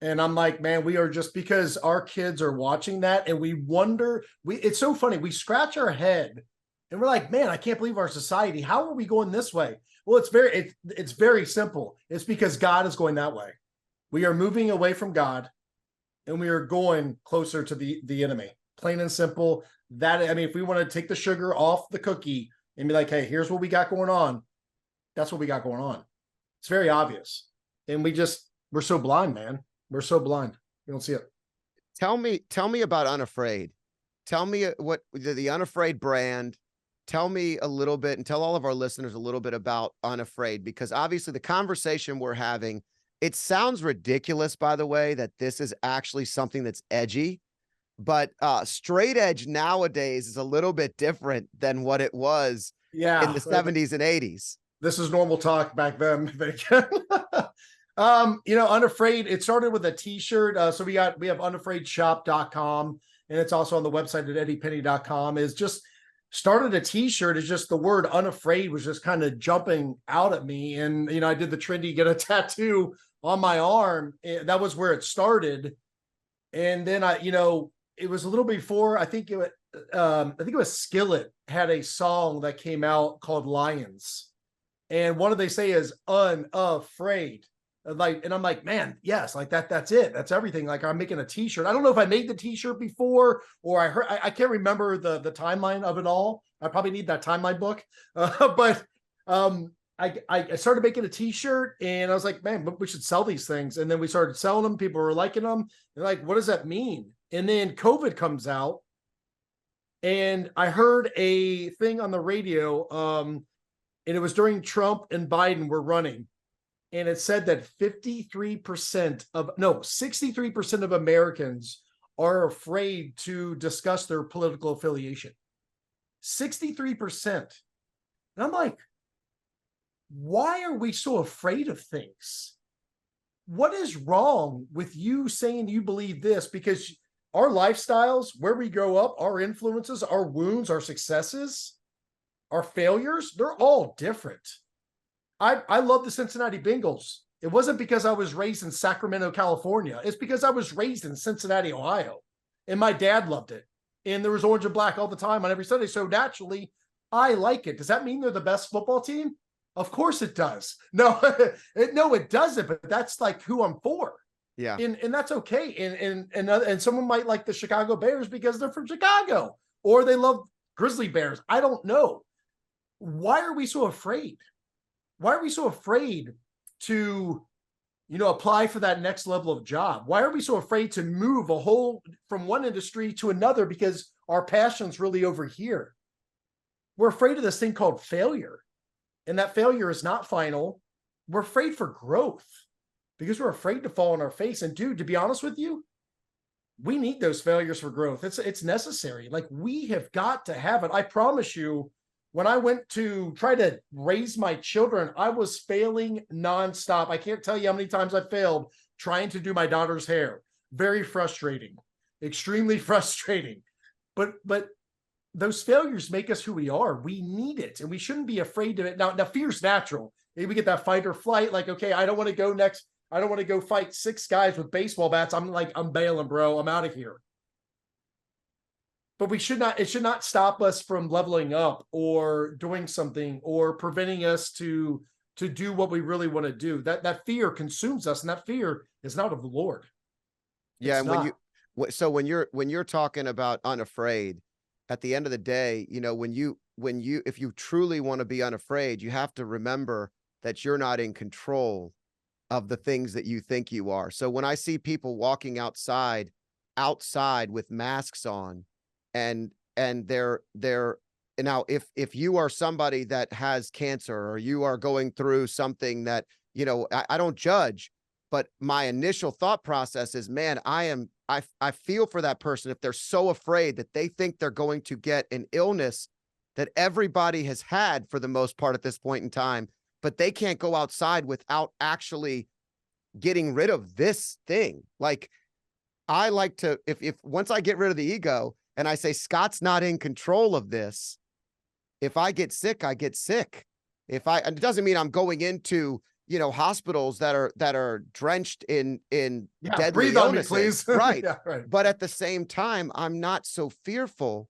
And I'm like, man, we are just, because our kids are watching that, and we wonder, it's so funny. We scratch our head and we're like, man, I can't believe our society. How are we going this way? Well, it's very simple. It's because God is going that way. We are moving away from God, and we are going closer to the enemy. Plain and simple. That, I mean, if we want to take the sugar off the cookie and be like, hey, here's what we got going on. That's what we got going on. It's very obvious. And we're so blind, man. We're so blind. You don't see it. Tell me about Unafraid. Tell me what the Unafraid brand. Tell me a little bit, and tell all of our listeners a little bit about Unafraid, because obviously the conversation we're having, it sounds ridiculous, by the way, that this is actually something that's edgy, but straight edge nowadays is a little bit different than what it was in the 70s and 80s. This is normal talk back then. Unafraid, it started with a t-shirt. So we have unafraidshop.com, and it's also on the website at eddiepenny.com. Is just started a t-shirt. Is just the word unafraid was just kind of jumping out at me. And, I did the trendy get a tattoo on my arm. That was where it started. And then it was a little before, I think it was Skillet had a song that came out called Lions. And one of they say is unafraid. And I'm like, man, yes, like that's it. That's everything. Like, I'm making a t-shirt. I don't know if I made the t-shirt before, or I can't remember the timeline of it all. I probably need that timeline book. But I started making a t-shirt, and I was like, man, we should sell these things. And then we started selling them. People were liking them. They're like, what does that mean? And then COVID comes out, and I heard a thing on the radio. and it was during Trump and Biden were running. And it said that 63% of Americans are afraid to discuss their political affiliation. 63%. And I'm like, why are we so afraid of things? What is wrong with you saying you believe this? Because our lifestyles, where we grow up, our influences, our wounds, our successes, our failures, they're all different. I love the Cincinnati Bengals. It wasn't because I was raised in Sacramento, California. It's because I was raised in Cincinnati, Ohio. And my dad loved it. And there was orange and black all the time on every Sunday. So naturally, I like it. Does that mean they're the best football team? Of course it does. No, no, it doesn't. But that's like who I'm for. Yeah. And that's okay. And someone might like the Chicago Bears because they're from Chicago, or they love Grizzly Bears. I don't know. Why are we so afraid? Why are we so afraid to, apply for that next level of job? Why are we so afraid to move from one industry to another because our passion's really over here? We're afraid of this thing called failure. And that failure is not final. We're afraid for growth because we're afraid to fall on our face. And dude, to be honest with you, we need those failures for growth. It's necessary. Like, we have got to have it. I promise you, when I went to try to raise my children, I was failing nonstop. I can't tell you how many times I failed trying to do my daughter's hair. Very frustrating, extremely frustrating. But those failures make us who we are. We need it, and we shouldn't be afraid of it. Now fear's natural. Maybe we get that fight or flight. Like, okay, I don't want to go next. I don't want to go fight 6 guys with baseball bats. I'm bailing, bro. I'm out of here. But it should not stop us from leveling up or doing something or preventing us to do what we really want to do. That fear consumes us, and that fear is not of the Lord. Yeah. And when you're talking about unafraid, at the end of the day, if you truly want to be unafraid, you have to remember that you're not in control of the things that you think you are. So when I see people walking outside with masks on, and they're now, if you are somebody that has cancer, or you are going through something that, I don't judge, but my initial thought process is, man, I feel for that person if they're so afraid that they think they're going to get an illness that everybody has had for the most part at this point in time, but they can't go outside without actually getting rid of this thing. Like, I like to, if once I get rid of the ego and I say, Scott's not in control of this, if I get sick, I get sick. And it doesn't mean I'm going into, hospitals that are drenched in deadly breathe illnesses. on me, please. Right. Yeah, right. But at the same time, I'm not so fearful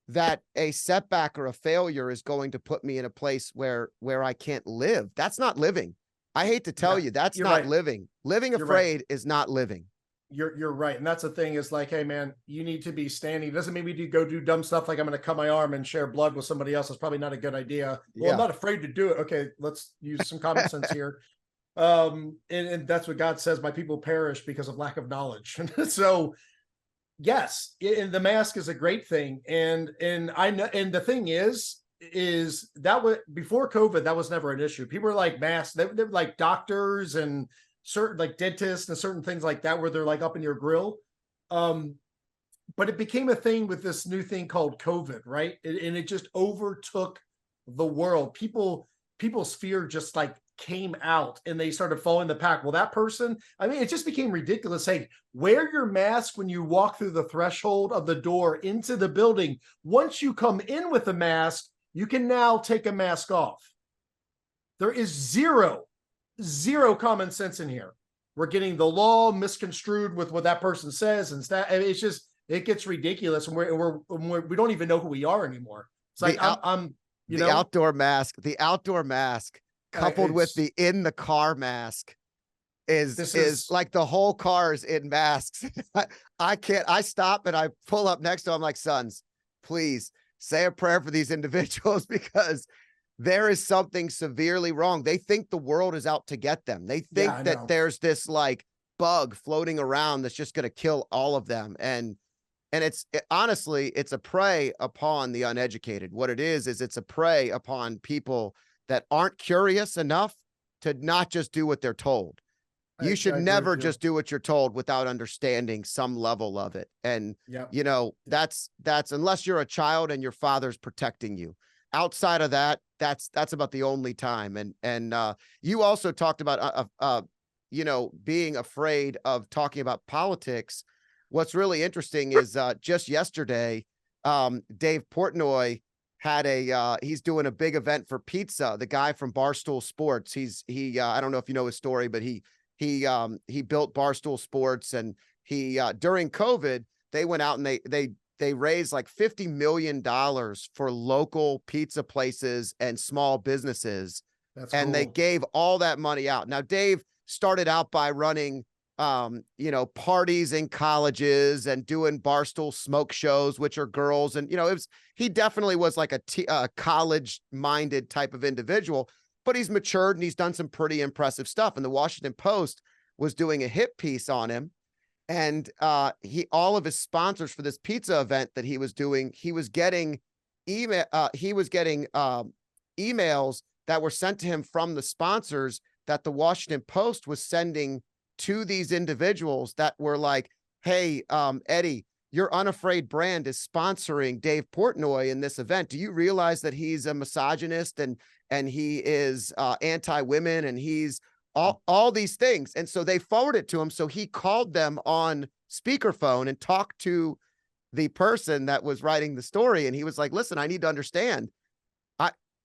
that a setback or a failure is going to put me in a place where I can't live. That's not living. I hate to tell you, that's not living. Living afraid is not living. You're right. And that's the thing, is like, hey man, you need to be standing. It doesn't mean we do dumb stuff like I'm going to cut my arm and share blood with somebody else. That's probably not a good idea. Well, Yeah. I'm not afraid to do it. Okay, let's use some common sense here. And that's what God says, my people perish because of lack of knowledge. So yes, and the mask is a great thing. And I know, and the thing is that was before COVID, that was never an issue. People were like masks, they're like doctors and certain like dentists and certain things like that, where they're like up in your grill. But it became a thing with this new thing called COVID, right? And it just overtook the world. People's fear just like came out, and they started following the pack. Well, that person, I mean, it just became ridiculous. Hey, wear your mask when you walk through the threshold of the door into the building. Once you come in with a mask, you can now take a mask off. There is zero common sense in here. We're getting the law misconstrued with what that person says, and it's just, it gets ridiculous, and we don't even know who we are anymore. It's like the outdoor mask coupled with the in the car mask is like the whole car is in masks. I stop and I pull up next to him like, sons, please say a prayer for these individuals, because there is something severely wrong. They think the world is out to get them. They think that there's this like bug floating around that's just going to kill all of them. And honestly, it's a prey upon the uneducated. What it is it's a prey upon people that aren't curious enough to not just do what they're told. You should never just do what you're told without understanding some level of it. And, you know, that's unless you're a child and your father's protecting you. Outside of that, that's about the only time. And you also talked about, you know, being afraid of talking about politics. What's really interesting is just yesterday, Dave Portnoy had he's doing a big event for pizza. The guy from Barstool Sports, I don't know if you know his story, but he built Barstool Sports, and he during COVID, they went out and they raised like $50 million for local pizza places and small businesses. That's cool. They gave all that money out. Now, Dave started out by running you know, parties in colleges and doing Barstool smoke shows, which are girls. And, you know, he definitely was like a college minded type of individual, but he's matured and he's done some pretty impressive stuff. And the Washington Post was doing a hit piece on him. And all of his sponsors for this pizza event that he was doing, he was getting emails that were sent to him from the sponsors that the Washington Post was sending to these individuals that were like, hey, Eddie, your Unafraid brand is sponsoring Dave Portnoy in this event. Do you realize that he's a misogynist and he is anti-women and he's all these things? And so they forwarded it to him. So he called them on speakerphone and talked to the person that was writing the story. And he was like, listen, I need to understand,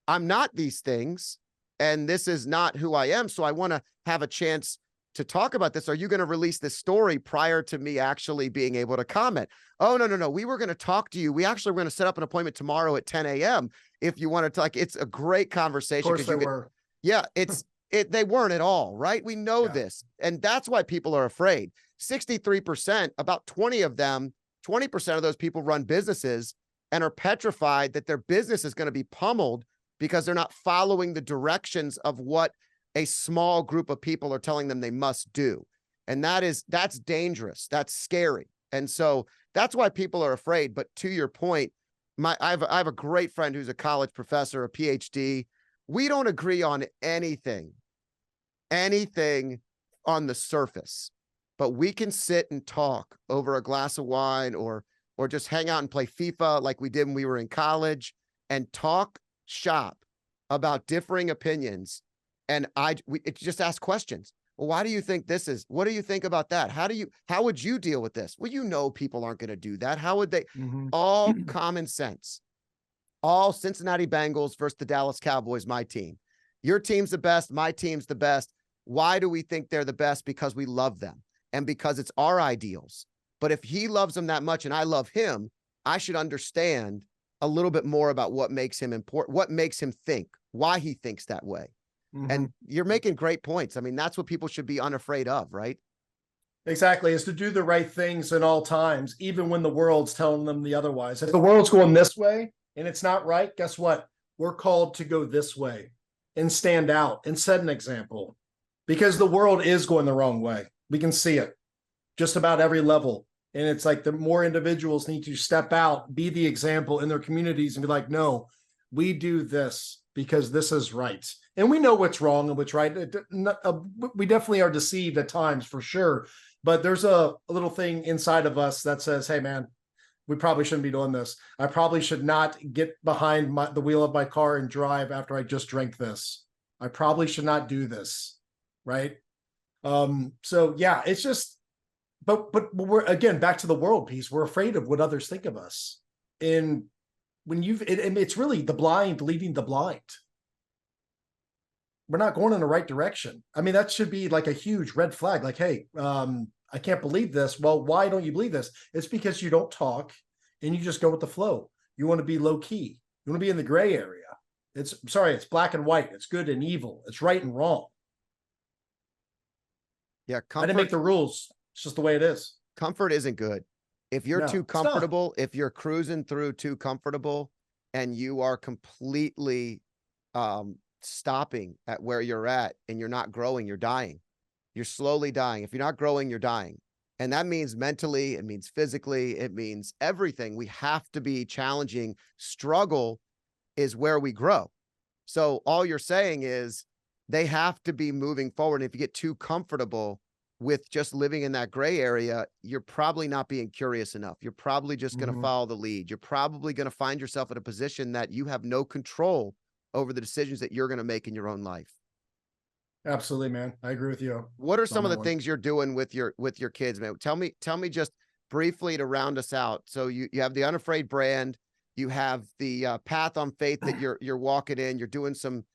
I'm not these things, and this is not who I am. So I want to have a chance to talk about this. Are you going to release this story prior to me actually being able to comment? Oh, no. We were going to talk to you. We actually were going to set up an appointment tomorrow at 10 a.m. if you want to talk. It's a great conversation. Of course they were. Yeah, they weren't at all, right? We know this. And that's why people are afraid. 63%, about 20% of those people run businesses and are petrified that their business is going to be pummeled because they're not following the directions of what a small group of people are telling them they must do. And that's dangerous. That's scary. And so that's why people are afraid. But to your point, I have a great friend who's a college professor, a PhD. We don't agree on anything on the surface, but we can sit and talk over a glass of wine or just hang out and play FIFA like we did when we were in college and talk shop about differing opinions. And we just ask questions. Well, why do you think this is? What do you think about that? How would you deal with this? Well, you know, people aren't going to do that. How would they? All common sense. All Cincinnati Bengals versus the Dallas Cowboys, my team. Your team's the best. My team's the best. Why do we think they're the best? Because we love them and because it's our ideals. But if he loves them that much and I love him, I should understand a little bit more about what makes him important, what makes him think, why he thinks that way. And you're making great points. I mean, that's what people should be unafraid of, right? Exactly. Is to do the right things in all times, even when the world's telling them the otherwise. If the world's going this way and it's not right, guess what? We're called to go this way and stand out and set an example, because the world is going the wrong way. We can see it just about every level. And it's like the more individuals need to step out, be the example in their communities and be like, no, we do this because this is right. And we know what's wrong and what's right. We definitely are deceived at times for sure. But there's a little thing inside of us that says, hey, man, we probably shouldn't be doing this. I probably should not get behind the wheel of my car and drive after I just drank this. I probably should not do this. Right. So, yeah, it's just, but we're, again, back to the world piece. We're afraid of what others think of us. And when it's really the blind leading the blind. We're not going in the right direction. I mean, that should be like a huge red flag. Like, hey, I can't believe this. Well, why don't you believe this? It's because you don't talk and you just go with the flow. You want to be low key. You want to be in the gray area. It's black and white. It's good and evil. It's right and wrong. Yeah. I didn't make the rules. It's just the way it is. Comfort isn't good. If you're too comfortable, if you're cruising through too comfortable and you are completely stopping at where you're at and you're not growing, you're dying. You're slowly dying. If you're not growing, you're dying. And that means mentally, it means physically, it means everything. We have to be challenging. Struggle is where we grow. So all you're saying is they have to be moving forward. And if you get too comfortable with just living in that gray area, you're probably not being curious enough. You're probably just going to follow the lead. You're probably going to find yourself in a position that you have no control over the decisions that you're going to make in your own life. Absolutely, man. I agree with you. What are some on of that the one. things you're doing with your kids, man? Tell me just briefly to round us out. So you have the Unafraid brand, you have the path on faith that you're walking in. You're doing some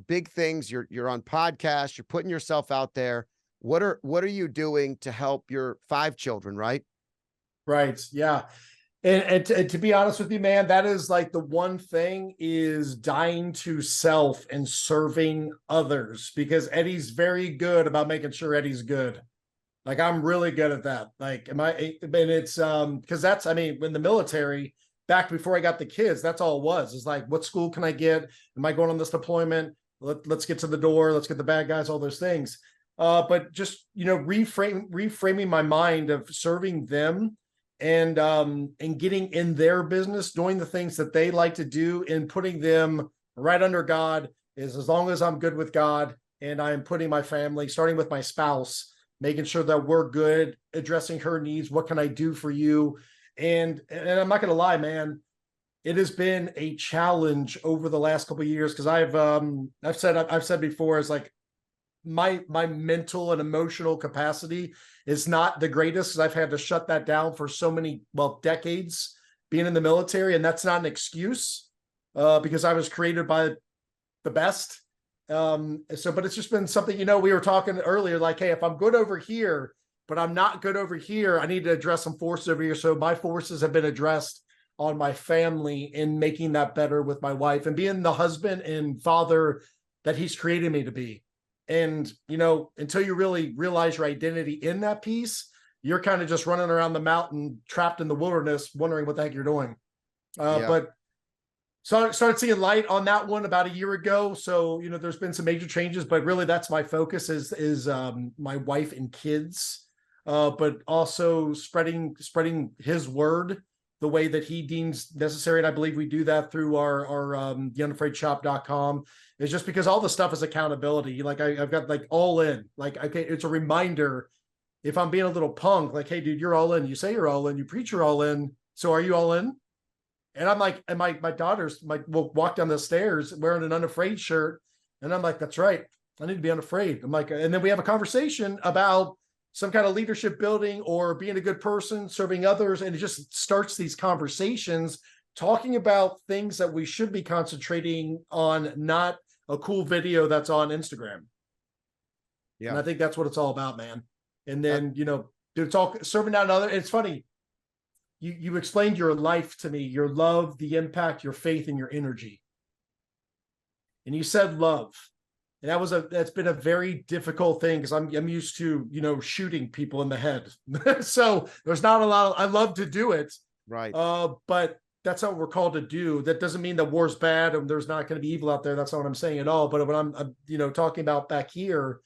big things. You're on podcasts. You're putting yourself out there. What are you doing to help your 5 children? Right. Right. Yeah. And to be honest with you, man, that is like the one thing, is dying to self and serving others, because Eddie's very good about making sure Eddie's good. Like, I'm really good at that. Like, and it's because that's, I mean, in the military, back before I got the kids, that's all it was. It's like, what school can I get? Am I going on this deployment? Let's get to the door. Let's get the bad guys, all those things. But just, reframing my mind of serving them, and getting in their business, doing the things that they like to do, and putting them right under God, is as long as I'm good with God and I'm putting my family, starting with my spouse, making sure that we're good, addressing her needs. What can I do for you? And I'm not going to lie, man, it has been a challenge over the last couple of years, because I've said before, it's like my mental and emotional capacity is not the greatest, because I've had to shut that down for so many, decades being in the military. And that's not an excuse, because I was created by the best. But it's just been something, we were talking earlier, like, hey, if I'm good over here, but I'm not good over here, I need to address some forces over here. So my forces have been addressed on my family, and making that better with my wife, and being the husband and father that he's created me to be. And, until you really realize your identity in that piece, you're kind of just running around the mountain, trapped in the wilderness, wondering what the heck you're doing. But so I started seeing light on that one about a year ago. So, there's been some major changes, but really that's my focus, is my wife and kids, but also spreading his word the way that he deems necessary. And I believe we do that through our theunafraidshop.com. It's just because all the stuff is accountability. Like, I've got like all in, like, okay, it's a reminder. If I'm being a little punk, like, hey dude, you're all in. You say you're all in, you preach you're all in. So are you all in? And I'm like, and my daughters will walk down the stairs wearing an Unafraid shirt. And I'm like, that's right, I need to be unafraid. I'm like, and then we have a conversation about some kind of leadership building, or being a good person, serving others. And it just starts these conversations talking about things that we should be concentrating on, not a cool video that's on Instagram. Yeah. And I think that's what it's all about, man. And then, it's all serving out another. It's funny. You explained your life to me, your love, the impact, your faith, and your energy. And you said love. And that's been a very difficult thing, because I'm used to, shooting people in the head. So there's not a lot I love to do it. Right. But that's not what we're called to do. That doesn't mean that war's bad and there's not going to be evil out there. That's not what I'm saying at all. But what I'm talking about back here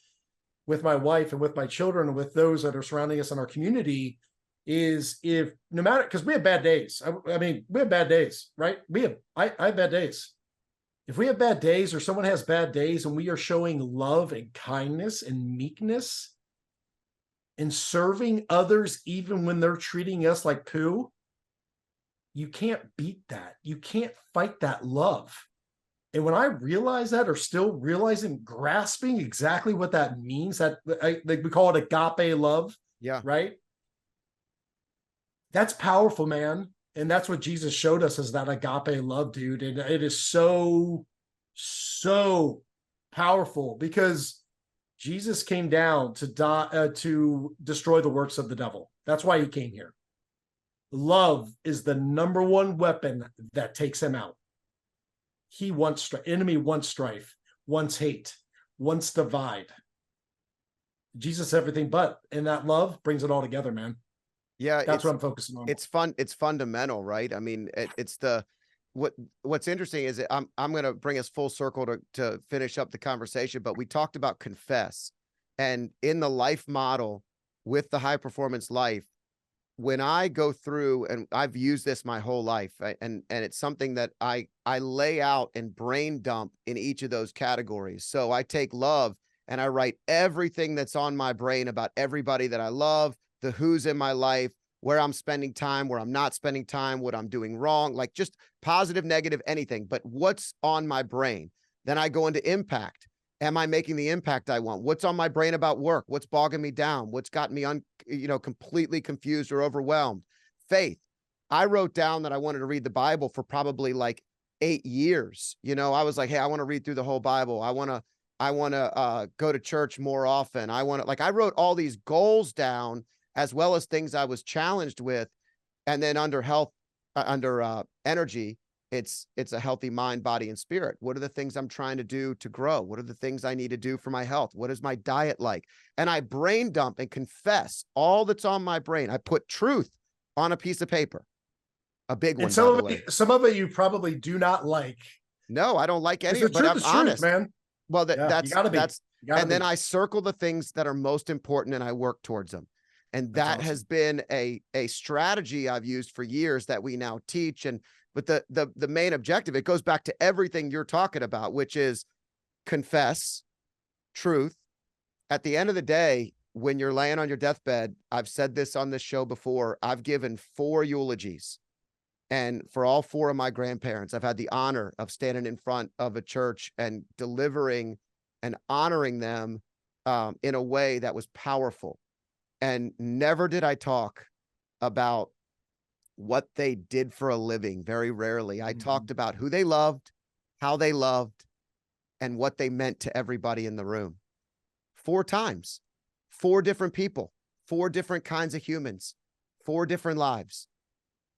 with my wife and with my children and with those that are surrounding us in our community, is, if no matter, because we have bad days. I mean, we have bad days, right? I have bad days. If we have bad days, or someone has bad days, and we are showing love and kindness and meekness and serving others, even when they're treating us like poo, you can't beat that. You can't fight that love. And when I realize that, or still realizing, grasping exactly what that means, that like we call it agape love. Yeah. Right. That's powerful, man. And that's what Jesus showed us, is that agape love, dude. And it is so, so powerful, because Jesus came down to die, to destroy the works of the devil. That's why he came here. Love is the number one weapon that takes him out. He wants enemy, wants strife, wants hate, wants divide. Jesus, everything but, and that love brings it all together, man. Yeah, that's what I'm focusing on. It's fun. It's fundamental, right? I mean, it's what's interesting is that I'm going to bring us full circle to finish up the conversation, but we talked about confess, and in the life model with the high performance life, when I go through, and I've used this my whole life, and it's something that I lay out and brain dump in each of those categories. So I take love and I write everything that's on my brain about everybody that I love, the who's in my life, where I'm spending time, where I'm not spending time, what I'm doing wrong, like just positive, negative, anything, but what's on my brain. Then I go into impact. Am I making the impact I want? What's on my brain about work? What's bogging me down? What's got me completely confused or overwhelmed? Faith. I wrote down that I wanted to read the Bible for probably like 8 years. I was like, hey, I want to read through the whole Bible. I want to go to church more often. I wrote all these goals down, as well as things I was challenged with. And then under health, under energy, it's a healthy mind, body, and spirit. What are the things I'm trying to do to grow? What are the things I need to do for my health? What is my diet like? And I brain dump and confess all that's on my brain. I put truth on a piece of paper, a big one, by the way. Some of it you probably do not like. No, I don't like any of it, but I'm honest, man. Well, that's then I circle the things that are most important and I work towards them. And that awesome. Has been a strategy I've used for years that we now teach. But the main objective, it goes back to everything you're talking about, which is confess truth. At the end of the day, when you're laying on your deathbed, I've said this on this show before, I've given 4 eulogies. And for all 4 of my grandparents, I've had the honor of standing in front of a church and delivering and honoring them in a way that was powerful. And never did I talk about what they did for a living. Very rarely. I talked about who they loved, how they loved, and what they meant to everybody in the room. 4 times, 4 different people, 4 different kinds of humans, 4 different lives.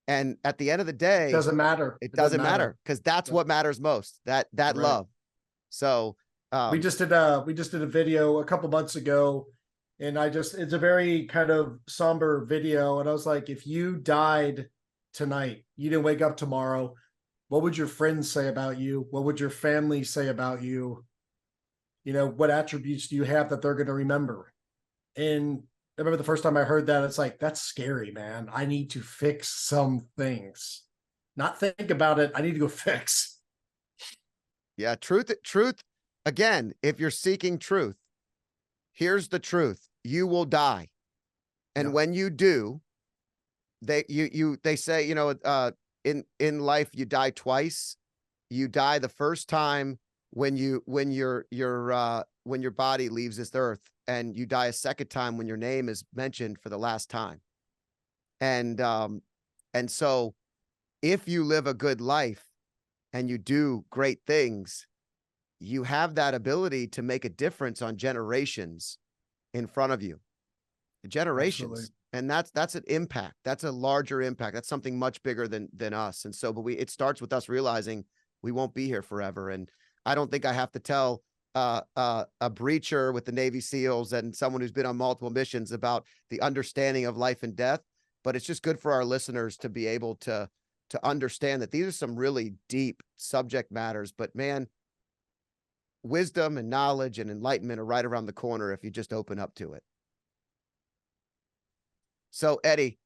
And at the end of the day, it doesn't matter. It doesn't matter because that's what matters most, that right. Love. So we just did a video a couple months ago, and it's a very kind of somber video. And I was like, if you died tonight, you didn't wake up tomorrow, what would your friends say about you? What would your family say about you? What attributes do you have that they're going to remember? And I remember the first time I heard that, it's like, that's scary, man. I need to fix some things. Not think about it. I need to go fix. Yeah, truth. Again, if you're seeking truth, here's the truth. You will die. And when you do, they say, in life, you die twice. You die the first time when your body leaves this earth, and you die a second time when your name is mentioned for the last time. And so if you live a good life and you do great things, you have that ability to make a difference on generations in front of you. Generations. Absolutely. And that's an impact. That's a larger impact. That's something much bigger than us. And so, but it starts with us realizing we won't be here forever. And I don't think I have to tell a breacher with the Navy SEALs and someone who's been on multiple missions about the understanding of life and death, but it's just good for our listeners to be able to understand that these are some really deep subject matters. But man, wisdom and knowledge and enlightenment are right around the corner if you just open up to it. So Eddie,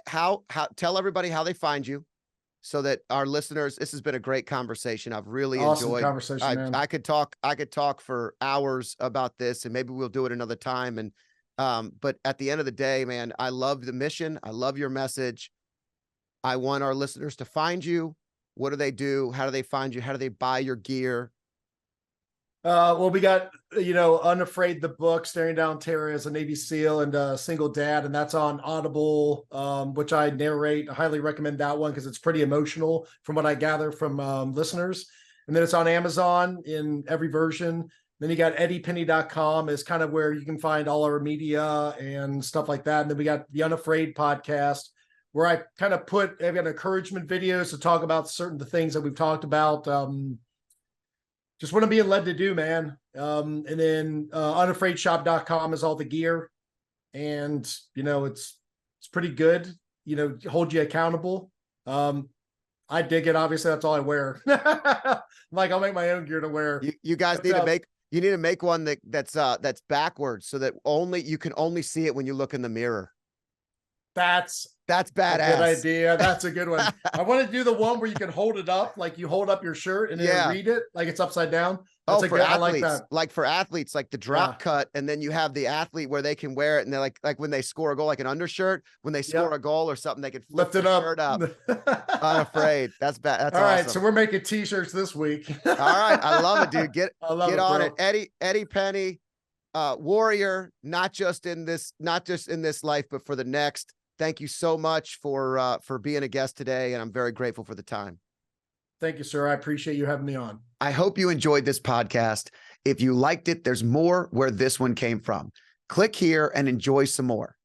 tell everybody how they find you, so that our listeners, this has been a great conversation. I've really enjoyed conversation, man. I could talk for hours about this, and maybe we'll do it another time. And but at the end of the day, man, I love the mission. I love your message. I want our listeners to find you. What do they do? How do they find you? How do they buy your gear? Well, we got, Unafraid, the book, Staring Down Terror as a Navy SEAL and Single Dad, and that's on Audible, which I narrate. I highly recommend that one because it's pretty emotional from what I gather from listeners. And then it's on Amazon in every version. Then you got eddiepenny.com is kind of where you can find all our media and stuff like that. And then we got the Unafraid podcast, where I kind of I've got encouragement videos to talk about certain the things that we've talked about. Just what I'm being led to do, man. And then unafraidshop.com is all the gear. And, it's pretty good, hold you accountable. I dig it. Obviously, that's all I wear. I'll make my own gear to wear. You guys need to make one that's backwards, so that you can only see it when you look in the mirror. That's That's A good badass. idea. That's a good one. I want to do the one where you can hold it up, like you hold up your shirt and then read it, like it's upside down. That's a for good. athletes, I like that. like for athletes, like the drop cut, and then you have the athlete where they can wear it, and they're like when they score a goal, like an undershirt. When they score a goal or something, they can flip Lift it the up. shirt up. Unafraid. That's bad. That's all right. awesome. So we're making t-shirts this week. All right, I love it, dude. Get on bro. it, Eddie Penney, warrior, not just in this life, but for the next. Thank you so much for being a guest today, and I'm very grateful for the time. Thank you, sir. I appreciate you having me on. I hope you enjoyed this podcast. If you liked it, there's more where this one came from. Click here and enjoy some more.